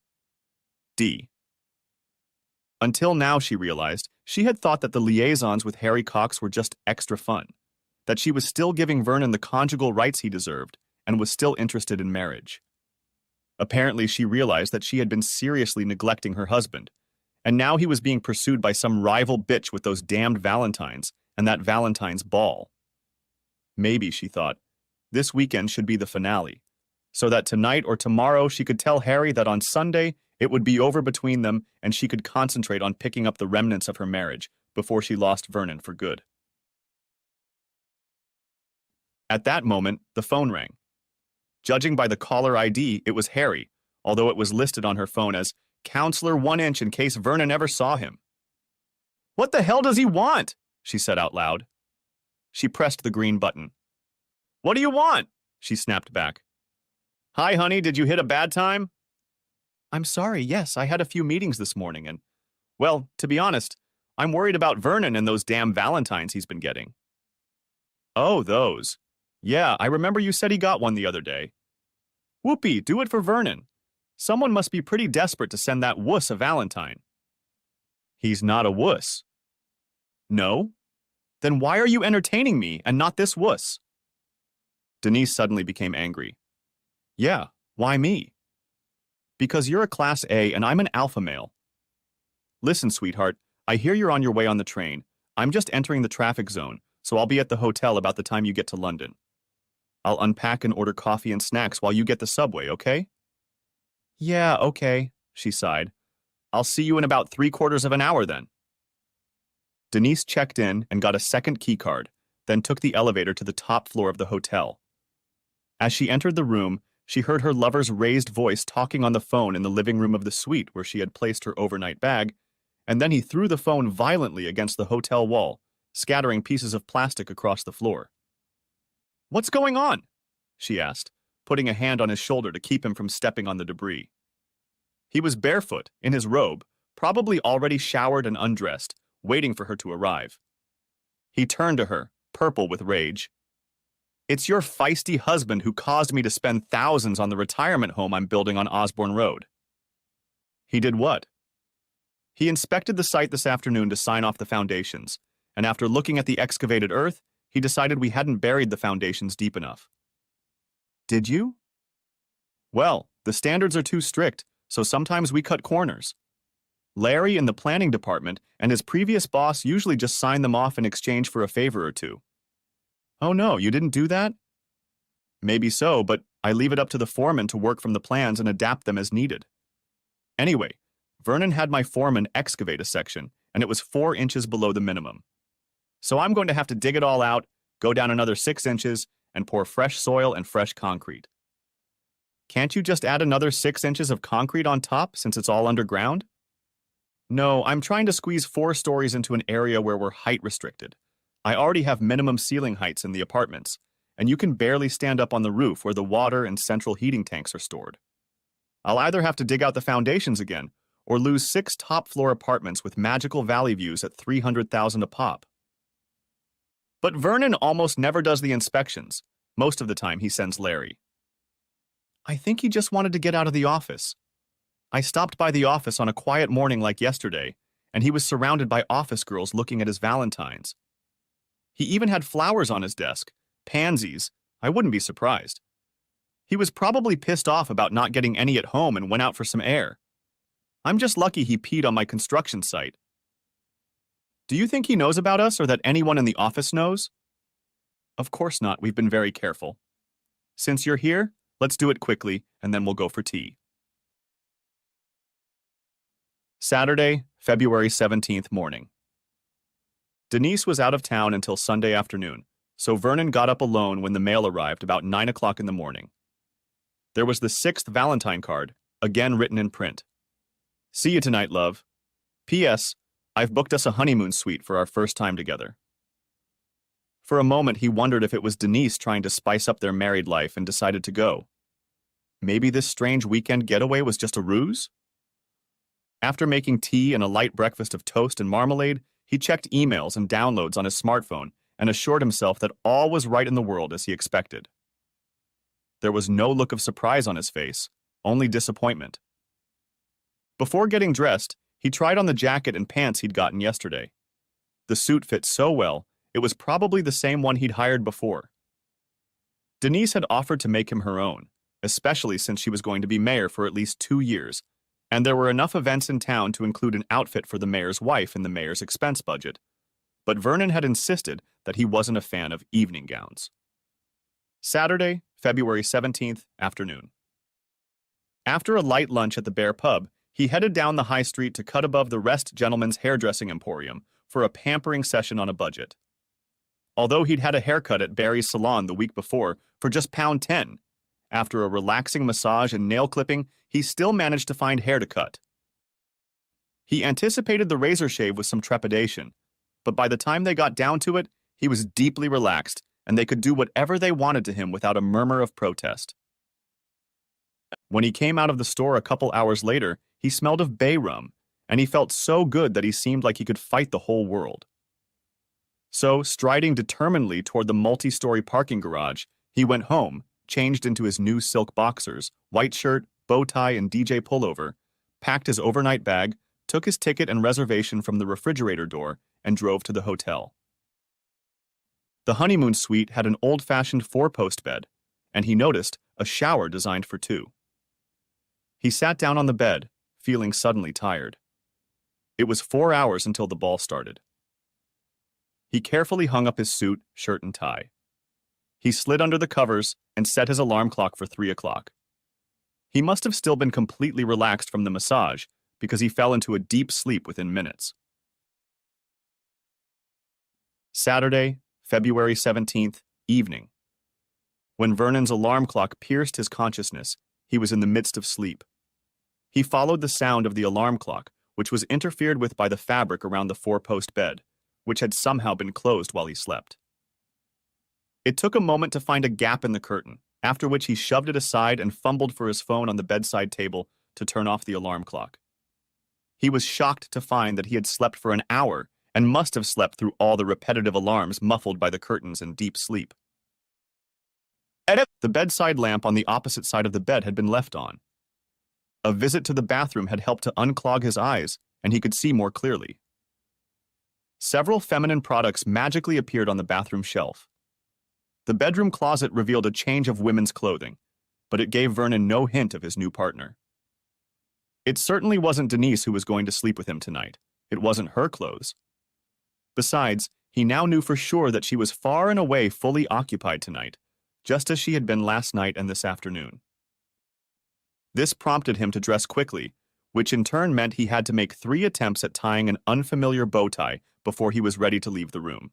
A: D. Until now, she realized, she had thought that the liaisons with Harry Cox were just extra fun, that she was still giving Vernon the conjugal rights he deserved and was still interested in marriage. Apparently, she realized that she had been seriously neglecting her husband, and now he was being pursued by some rival bitch with those damned Valentines and that Valentine's ball. Maybe, she thought, this weekend should be the finale, so that tonight or tomorrow she could tell Harry that on Sunday it would be over between them and she could concentrate on picking up the remnants of her marriage before she lost Vernon for good. At that moment, the phone rang. Judging by the caller ID, it was Harry, although it was listed on her phone as Counselor 1 Inch in case Vernon ever saw him. "What the hell does he want?" she said out loud. She pressed the green button. "What do you want?" she snapped back. "Hi, honey, did you hit a bad time?" "I'm sorry, yes, I had a few meetings this morning and, well, to be honest, I'm worried about Vernon and those damn Valentines he's been getting." "Oh, those. Yeah, I remember you said he got one the other day." "Whoopee, do it for Vernon. Someone must be pretty desperate to send that wuss a Valentine." "He's not a wuss." "No? Then why are you entertaining me and not this wuss?" Denise suddenly became angry. "Yeah, why me?" "Because you're a Class A and I'm an alpha male." "Listen, sweetheart, I hear you're on your way on the train. I'm just entering the traffic zone, so I'll be at the hotel about the time you get to London. I'll unpack and order coffee and snacks while you get the subway, okay?" "Yeah, okay," she sighed. "I'll see you in about 3/4 of an hour then." Denise checked in and got a second key card, then took the elevator to the top floor of the hotel. As she entered the room, she heard her lover's raised voice talking on the phone in the living room of the suite where she had placed her overnight bag, and then he threw the phone violently against the hotel wall, scattering pieces of plastic across the floor. "What's going on?" she asked, putting a hand on his shoulder to keep him from stepping on the debris. He was barefoot, in his robe, probably already showered and undressed, waiting for her to arrive. He turned to her, purple with rage. It's your feisty husband who caused me to spend thousands on the retirement home I'm building on Osborne Road. He did what? He inspected the site this afternoon to sign off the foundations, and after looking at the excavated earth, he decided we hadn't buried the foundations deep enough. Did you? Well, the standards are too strict, so sometimes we cut corners. Larry in the planning department and his previous boss usually just sign them off in exchange for a favor or two. Oh no, you didn't do that? Maybe so, but I leave it up to the foreman to work from the plans and adapt them as needed. Anyway, Vernon had my foreman excavate a section, and it was 4 inches below the minimum. So I'm going to have to dig it all out, go down another 6 inches, and pour fresh soil and fresh concrete. Can't you just add another 6 inches of concrete on top since it's all underground? No, I'm trying to squeeze 4 stories into an area where we're height restricted. I already have minimum ceiling heights in the apartments, and you can barely stand up on the roof where the water and central heating tanks are stored. I'll either have to dig out the foundations again, or lose 6 top-floor apartments with magical valley views at $300,000 a pop. But Vernon almost never does the inspections. Most of the time he sends Larry. I think he just wanted to get out of the office. I stopped by the office on a quiet morning like yesterday, and he was surrounded by office girls looking at his valentines. He even had flowers on his desk, pansies. I wouldn't be surprised. He was probably pissed off about not getting any at home and went out for some air. I'm just lucky he peed on my construction site. Do you think he knows about us or that anyone in the office knows? Of course not, we've been very careful. Since you're here, let's do it quickly and then we'll go for tea. Saturday, February 17th morning. Denise was out of town until Sunday afternoon, so Vernon got up alone when the mail arrived about 9 o'clock in the morning. There was the 6th Valentine card, again written in print. See you tonight, love. P.S. I've booked us a honeymoon suite for our first time together. For a moment, he wondered if it was Denise trying to spice up their married life and decided to go. Maybe this strange weekend getaway was just a ruse? After making tea and a light breakfast of toast and marmalade, he checked emails and downloads on his smartphone and assured himself that all was right in the world as he expected. There was no look of surprise on his face, only disappointment. Before getting dressed, he tried on the jacket and pants he'd gotten yesterday. The suit fit so well, it was probably the same one he'd hired before. Denise had offered to make him her own, especially since she was going to be mayor for at least 2 years, and there were enough events in town to include an outfit for the mayor's wife in the mayor's expense budget. But Vernon had insisted that he wasn't a fan of evening gowns. Saturday, February 17th, afternoon. After a light lunch at the Bear Pub, he headed down the high street to cut above the Rest Gentleman's Hairdressing Emporium for a pampering session on a budget. Although he'd had a haircut at Barry's salon the week before for just £10, after a relaxing massage and nail clipping, he still managed to find hair to cut. He anticipated the razor shave with some trepidation, but by the time they got down to it, he was deeply relaxed, and they could do whatever they wanted to him without a murmur of protest. When he came out of the store a couple hours later, he smelled of bay rum, and he felt so good that he seemed like he could fight the whole world. So, striding determinedly toward the multi-story parking garage, he went home, changed into his new silk boxers, white shirt, bow tie, and DJ pullover, packed his overnight bag, took his ticket and reservation from the refrigerator door, and drove to the hotel. The honeymoon suite had an old-fashioned 4-post bed, and he noticed a shower designed for 2. He sat down on the bed, feeling suddenly tired. It was 4 hours until the ball started. He carefully hung up his suit, shirt, and tie. He slid under the covers and set his alarm clock for 3 o'clock. He must have still been completely relaxed from the massage because he fell into a deep sleep within minutes. Saturday, February 17th, evening. When Vernon's alarm clock pierced his consciousness, he was in the midst of sleep. He followed the sound of the alarm clock, which was interfered with by the fabric around the 4-post bed, which had somehow been closed while he slept. It took a moment to find a gap in the curtain, after which he shoved it aside and fumbled for his phone on the bedside table to turn off the alarm clock. He was shocked to find that he had slept for an hour and must have slept through all the repetitive alarms muffled by the curtains in deep sleep. The bedside lamp on the opposite side of the bed had been left on. A visit to the bathroom had helped to unclog his eyes, and he could see more clearly. Several feminine products magically appeared on the bathroom shelf. The bedroom closet revealed a change of women's clothing, but it gave Vernon no hint of his new partner. It certainly wasn't Denise who was going to sleep with him tonight. It wasn't her clothes. Besides, he now knew for sure that she was far and away fully occupied tonight, just as she had been last night and this afternoon. This prompted him to dress quickly, which in turn meant he had to make 3 attempts at tying an unfamiliar bow tie before he was ready to leave the room.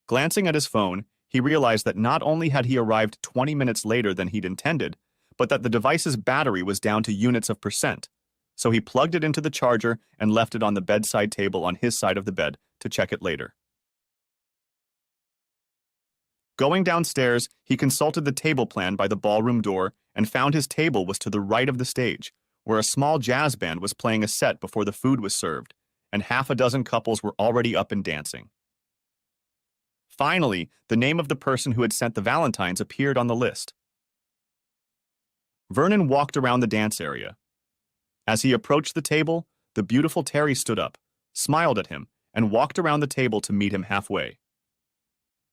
A: Glancing at his phone, he realized that not only had he arrived 20 minutes later than he'd intended, but that the device's battery was down to units of percent, so he plugged it into the charger and left it on the bedside table on his side of the bed to check it later. Going downstairs, he consulted the table plan by the ballroom door and found his table was to the right of the stage, where a small jazz band was playing a set before the food was served, and half a dozen couples were already up and dancing. Finally, the name of the person who had sent the valentines appeared on the list. Vernon walked around the dance area. As he approached the table, the beautiful Terry stood up, smiled at him, and walked around the table to meet him halfway.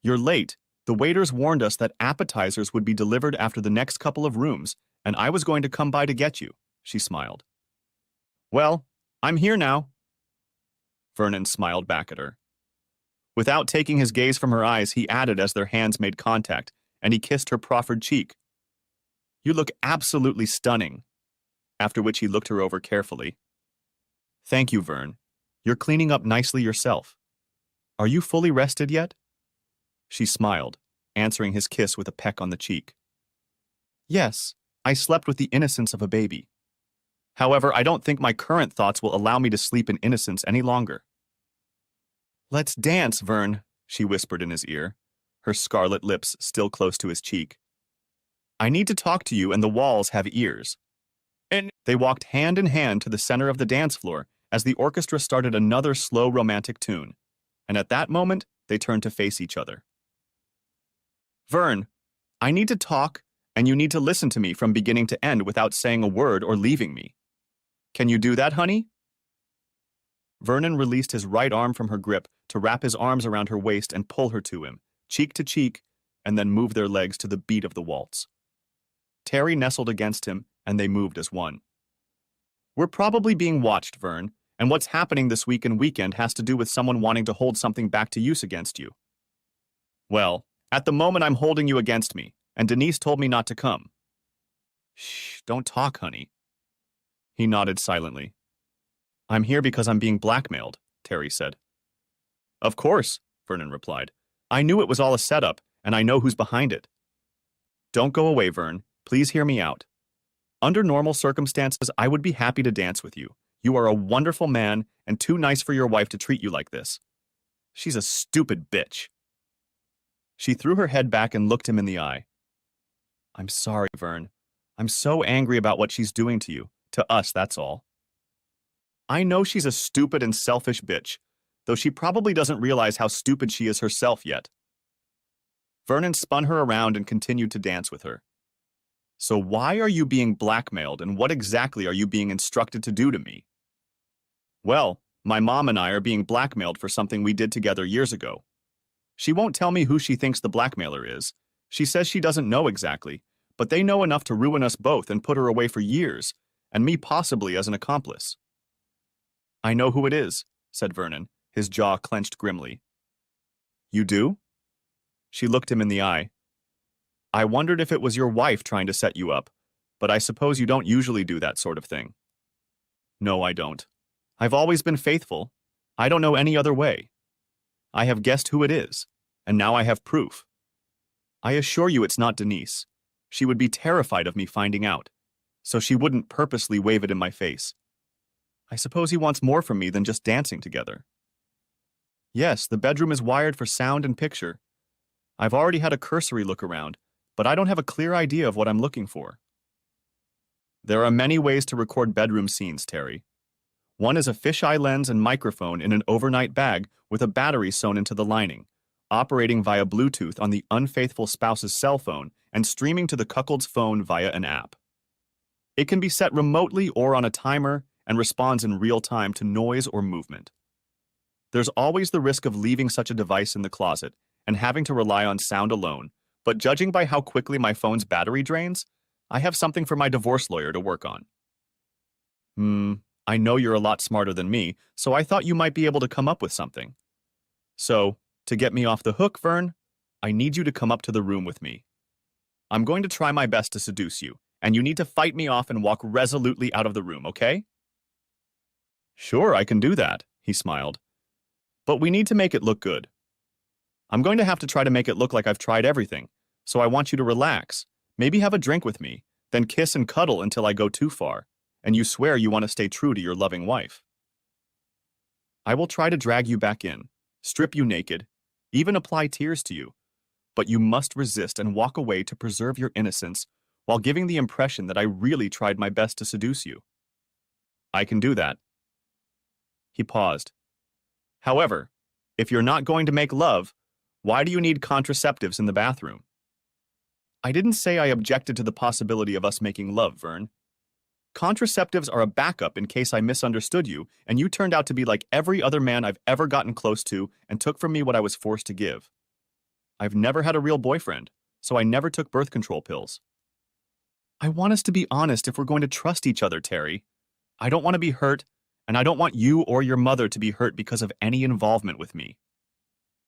A: "You're late. The waiters warned us that appetizers would be delivered after the next couple of rooms, and I was going to come by to get you," she smiled. "Well, I'm here now." Vernon smiled back at her. Without taking his gaze from her eyes, he added as their hands made contact, and he kissed her proffered cheek. "You look absolutely stunning," after which he looked her over carefully. "Thank you, Vern. You're cleaning up nicely yourself. Are you fully rested yet?" She smiled, answering his kiss with a peck on the cheek. "Yes, I slept with the innocence of a baby. However, I don't think my current thoughts will allow me to sleep in innocence any longer." "Let's dance, Vern," she whispered in his ear, her scarlet lips still close to his cheek. "I need to talk to you, and the walls have ears." And they walked hand in hand to the center of the dance floor as the orchestra started another slow romantic tune, and at that moment, they turned to face each other. "Vern, I need to talk, and you need to listen to me from beginning to end without saying a word or leaving me. Can you do that, honey?" Vernon released his right arm from her grip to wrap his arms around her waist and pull her to him, cheek to cheek, and then move their legs to the beat of the waltz. Terry nestled against him, and they moved as one. "We're probably being watched, Vern, and what's happening this week and weekend has to do with someone wanting to hold something back to use against you." "Well, at the moment I'm holding you against me, and Denise told me not to come." "Shh, don't talk, honey." He nodded silently. "I'm here because I'm being blackmailed," Terry said. "Of course," Vernon replied. "I knew it was all a setup, and I know who's behind it." "Don't go away, Vern. Please hear me out. Under normal circumstances, I would be happy to dance with you. You are a wonderful man and too nice for your wife to treat you like this. She's a stupid bitch." She threw her head back and looked him in the eye. "I'm sorry, Vern. I'm so angry about what she's doing to you. To us, that's all. I know she's a stupid and selfish bitch, though she probably doesn't realize how stupid she is herself yet." Vernon spun her around and continued to dance with her. "So why are you being blackmailed, and what exactly are you being instructed to do to me?" "Well, my mom and I are being blackmailed for something we did together years ago. She won't tell me who she thinks the blackmailer is. She says she doesn't know exactly, but they know enough to ruin us both and put her away for years, and me possibly as an accomplice." "I know who it is," said Vernon, his jaw clenched grimly. "You do?" She looked him in the eye. "I wondered if it was your wife trying to set you up, but I suppose you don't usually do that sort of thing." "No, I don't. I've always been faithful. I don't know any other way. I have guessed who it is, and now I have proof. I assure you it's not Denise. She would be terrified of me finding out, so she wouldn't purposely wave it in my face. I suppose he wants more from me than just dancing together. Yes, the bedroom is wired for sound and picture. I've already had a cursory look around, but I don't have a clear idea of what I'm looking for." "There are many ways to record bedroom scenes, Terry. One is a fisheye lens and microphone in an overnight bag with a battery sewn into the lining, operating via Bluetooth on the unfaithful spouse's cell phone and streaming to the cuckold's phone via an app. It can be set remotely or on a timer and responds in real time to noise or movement. There's always the risk of leaving such a device in the closet and having to rely on sound alone, but judging by how quickly my phone's battery drains, I have something for my divorce lawyer to work on. I know you're a lot smarter than me, so I thought you might be able to come up with something. So, to get me off the hook, Vern, I need you to come up to the room with me. I'm going to try my best to seduce you, and you need to fight me off and walk resolutely out of the room, okay? Sure, I can do that, he smiled. But we need to make it look good. I'm going to have to try to make it look like I've tried everything, so I want you to relax, maybe have a drink with me, then kiss and cuddle until I go too far, and you swear you want to stay true to your loving wife. I will try to drag you back in, strip you naked, even apply tears to you, but you must resist and walk away to preserve your innocence while giving the impression that I really tried my best to seduce you. I can do that. He paused. However, if you're not going to make love, why do you need contraceptives in the bathroom? I didn't say I objected to the possibility of us making love, Vern. Contraceptives are a backup in case I misunderstood you and you turned out to be like every other man I've ever gotten close to and took from me what I was forced to give. I've never had a real boyfriend, so I never took birth control pills. I want us to be honest if we're going to trust each other, Terry. I don't want to be hurt, and I don't want you or your mother to be hurt because of any involvement with me.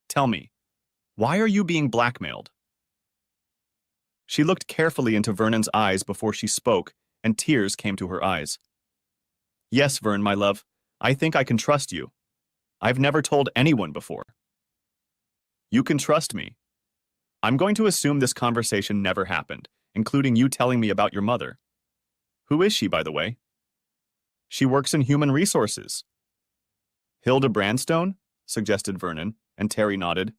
A: Tell me, why are you being blackmailed? She looked carefully into Vernon's eyes before she spoke, and tears came to her eyes. Yes, Vern, my love, I think I can trust you. I've never told anyone before. You can trust me. I'm going to assume this conversation never happened, including you telling me about your mother. Who is she, by the way? She works in human resources. Hilda Brandstone? Suggested Vernon, and Terry nodded.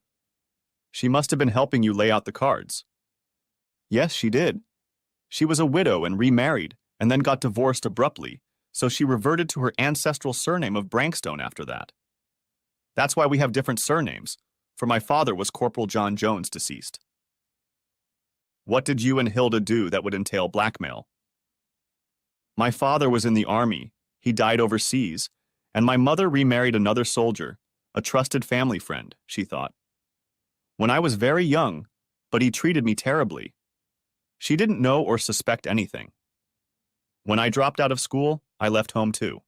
A: She must have been helping you lay out the cards. Yes, she did. She was a widow and remarried, and then got divorced abruptly, so she reverted to her ancestral surname of Brankstone after that. That's why we have different surnames, for my father was Corporal John Jones, deceased. What did you and Hilda do that would entail blackmail? My father was in the army, he died overseas, and my mother remarried another soldier, a trusted family friend, she thought. When I was very young, but he treated me terribly. She didn't know or suspect anything. When I dropped out of school, I left home too.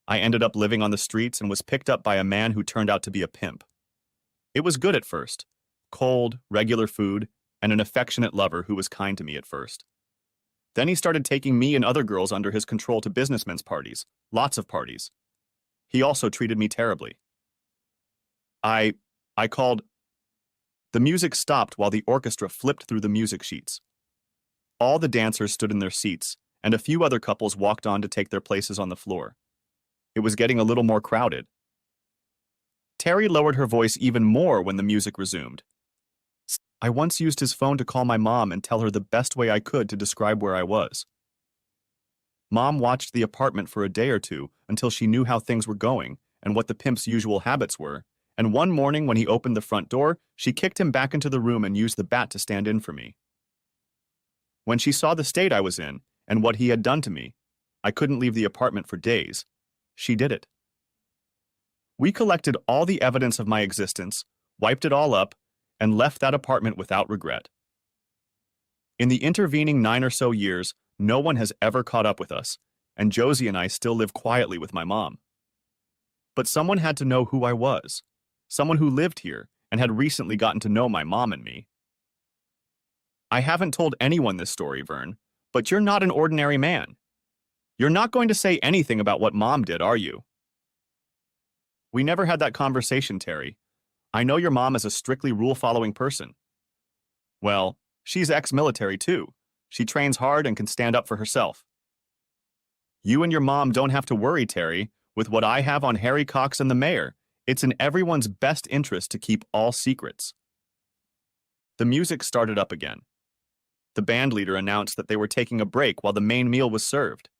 A: I ended up living on the streets and was picked up by a man who turned out to be a pimp. It was good at first, cold, regular food, and an affectionate lover who was kind to me at first. Then he started taking me and other girls under his control to businessmen's parties, lots of parties. He also treated me terribly. I called. The music stopped while the orchestra flipped through the music sheets. All the dancers stood in their seats, and a few other couples walked on to take their places on the floor. It was getting a little more crowded. Terry lowered her voice even more when the music resumed. I once used his phone to call my mom and tell her the best way I could to describe where I was. Mom watched the apartment for a day or two until she knew how things were going and what the pimp's usual habits were, and one morning when he opened the front door, she kicked him back into the room and used the bat to stand in for me. When she saw the state I was in and what he had done to me, I couldn't leave the apartment for days. She did it. We collected all the evidence of my existence, wiped it all up, and left that apartment without regret. In the intervening 9 or so years, no one has ever caught up with us, and Josie and I still live quietly with my mom. But someone had to know who I was, someone who lived here and had recently gotten to know my mom and me. I haven't told anyone this story, Vern, but you're not an ordinary man. You're not going to say anything about what Mom did, are you? We never had that conversation, Terry. I know your mom is a strictly rule-following person. Well, she's ex-military too. She trains hard and can stand up for herself. You and your mom don't have to worry, Terry. With what I have on Harry Cox and the mayor, it's in everyone's best interest to keep all secrets. The music started up again. The band leader announced that they were taking a break while the main meal was served.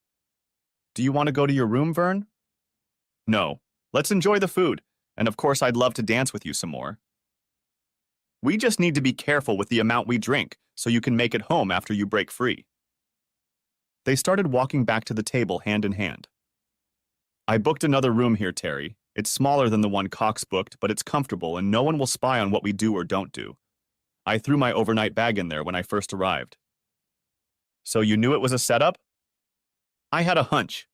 A: Do you want to go to your room, Vern? No. Let's enjoy the food, and of course I'd love to dance with you some more. We just need to be careful with the amount we drink so you can make it home after you break free. They started walking back to the table hand in hand. I booked another room here, Terry. It's smaller than the one Cox booked, but it's comfortable and no one will spy on what we do or don't do. I threw my overnight bag in there when I first arrived. So you knew it was a setup? I had a hunch.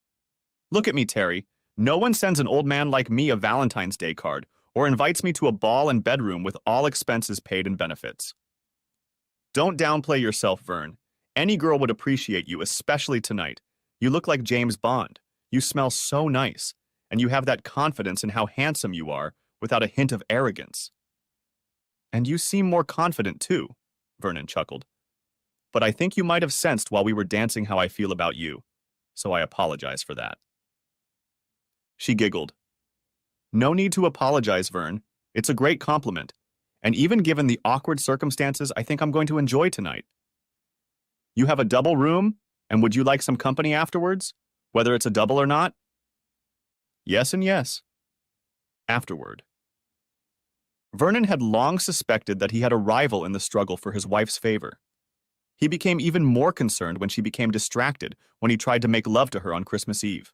A: Look at me, Terry. No one sends an old man like me a Valentine's Day card or invites me to a ball and bedroom with all expenses paid and benefits. Don't downplay yourself, Vern. Any girl would appreciate you, especially tonight. You look like James Bond. You smell so nice, and you have that confidence in how handsome you are without a hint of arrogance. And you seem more confident, too, Vernon chuckled. But I think you might have sensed while we were dancing how I feel about you, so I apologize for that. She giggled. No need to apologize, Vern. It's a great compliment, and even given the awkward circumstances, I think I'm going to enjoy tonight. You have a double room, and would you like some company afterwards, whether it's a double or not? Yes and yes. Afterward. Vernon had long suspected that he had a rival in the struggle for his wife's favor. He became even more concerned when she became distracted when he tried to make love to her on Christmas Eve.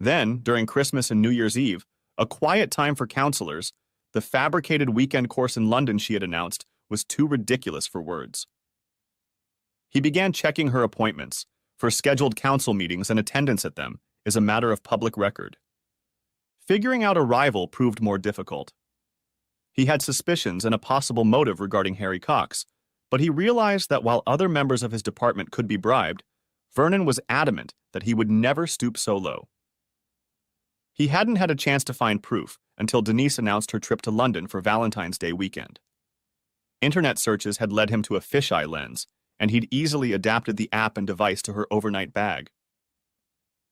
A: Then, during Christmas and New Year's Eve, a quiet time for counselors, the fabricated weekend course in London she had announced was too ridiculous for words. He began checking her appointments, for scheduled council meetings and attendance at them is a matter of public record. Figuring out a rival proved more difficult. He had suspicions and a possible motive regarding Harry Cox, but he realized that while other members of his department could be bribed, Vernon was adamant that he would never stoop so low. He hadn't had a chance to find proof until Denise announced her trip to London for Valentine's Day weekend. Internet searches had led him to a fisheye lens, and he'd easily adapted the app and device to her overnight bag.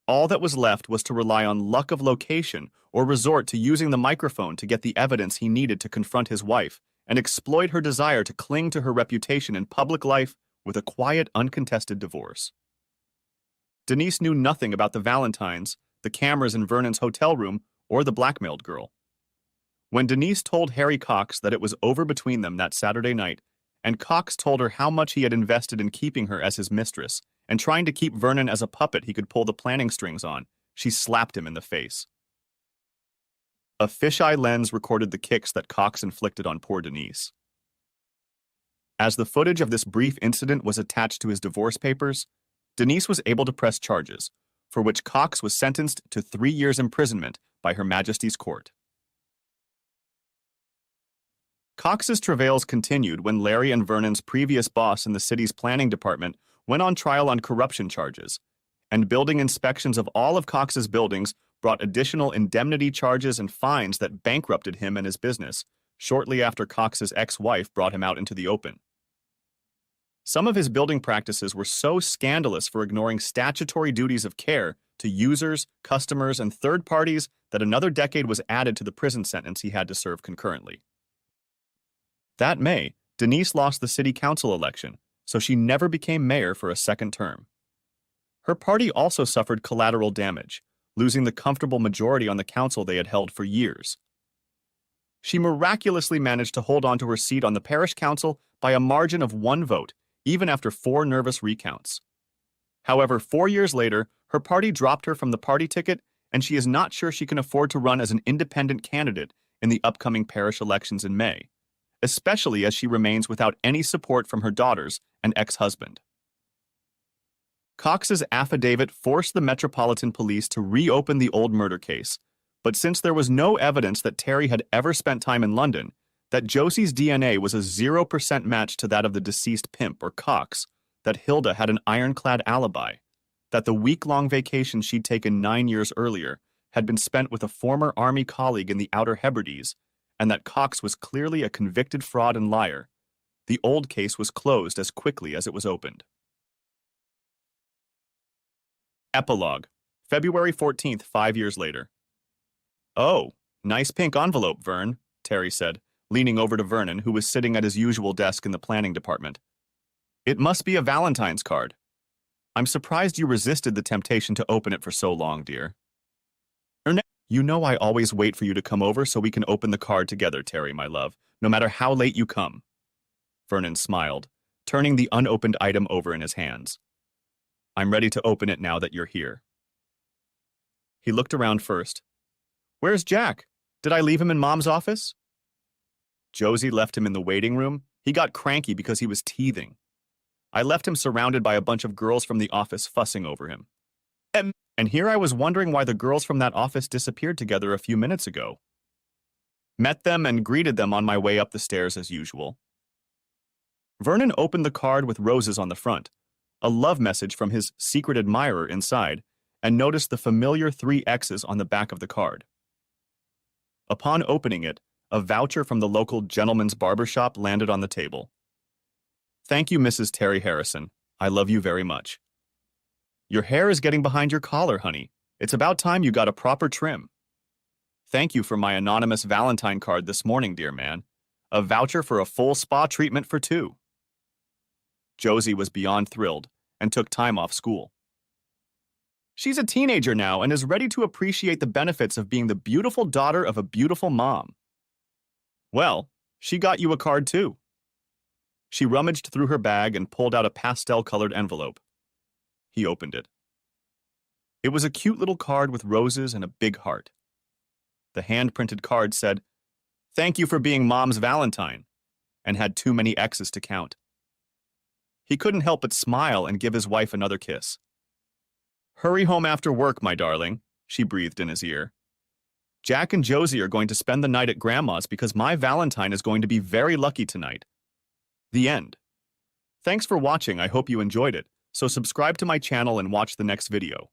A: All that was left was to rely on luck of location or resort to using the microphone to get the evidence he needed to confront his wife and exploit her desire to cling to her reputation in public life with a quiet, uncontested divorce. Denise knew nothing about the Valentines, the cameras in Vernon's hotel room, or the blackmailed girl. When Denise told Harry Cox that it was over between them that Saturday night, and Cox told her how much he had invested in keeping her as his mistress and trying to keep Vernon as a puppet he could pull the planning strings on, she slapped him in the face. A fisheye lens recorded the kicks that Cox inflicted on poor Denise. As the footage of this brief incident was attached to his divorce papers, Denise was able to press charges, for which Cox was sentenced to 3 years' imprisonment by Her Majesty's Court. Cox's travails continued when Larry and Vernon's previous boss in the city's planning department went on trial on corruption charges, and building inspections of all of Cox's buildings brought additional indemnity charges and fines that bankrupted him and his business, shortly after Cox's ex-wife brought him out into the open. Some of his building practices were so scandalous for ignoring statutory duties of care to users, customers, and third parties that another decade was added to the prison sentence he had to serve concurrently. That May, Denise lost the city council election, so she never became mayor for a second term. Her party also suffered collateral damage, losing the comfortable majority on the council they had held for years. She miraculously managed to hold on to her seat on the parish council by a margin of 1 vote, even after 4 nervous recounts. However, 4 years later, her party dropped her from the party ticket, and she is not sure she can afford to run as an independent candidate in the upcoming parish elections in May, especially as she remains without any support from her daughters and ex-husband. Cox's affidavit forced the Metropolitan Police to reopen the old murder case, but since there was no evidence that Terry had ever spent time in London, that Josie's DNA was a 0% match to that of the deceased pimp or Cox, that Hilda had an ironclad alibi, that the week-long vacation she'd taken 9 years earlier had been spent with a former Army colleague in the Outer Hebrides, and that Cox was clearly a convicted fraud and liar, the old case was closed as quickly as it was opened. Epilogue, February 14th, 5 years later. Oh, nice pink envelope, Vern, Terry said, leaning over to Vernon, who was sitting at his usual desk in the planning department. It must be a Valentine's card. I'm surprised you resisted the temptation to open it for so long, dear. You know I always wait for you to come over so we can open the card together, Terry, my love, no matter how late you come. Vernon smiled, turning the unopened item over in his hands. I'm ready to open it now that you're here. He looked around first. Where's Jack? Did I leave him in Mom's office? Josie left him in the waiting room. He got cranky because he was teething. I left him surrounded by a bunch of girls from the office fussing over him. And here I was wondering why the girls from that office disappeared together a few minutes ago. Met them and greeted them on my way up the stairs as usual. Vernon opened the card with roses on the front, a love message from his secret admirer inside, and noticed the familiar 3 X's on the back of the card. Upon opening it, a voucher from the local gentleman's barbershop landed on the table. Thank you, Mrs. Terry Harrison. I love you very much. Your hair is getting behind your collar, honey. It's about time you got a proper trim. Thank you for my anonymous Valentine card this morning, dear man. A voucher for a full spa treatment for 2. Josie was beyond thrilled and took time off school. She's a teenager now and is ready to appreciate the benefits of being the beautiful daughter of a beautiful mom. Well, she got you a card too. She rummaged through her bag and pulled out a pastel-colored envelope. He opened it. It was a cute little card with roses and a big heart. The hand-printed card said, "Thank you for being Mom's Valentine," and had too many X's to count. He couldn't help but smile and give his wife another kiss. Hurry home after work, my darling, she breathed in his ear. Jack and Josie are going to spend the night at Grandma's because my Valentine is going to be very lucky tonight. The end. Thanks for watching. I hope you enjoyed it. So subscribe to my channel and watch the next video.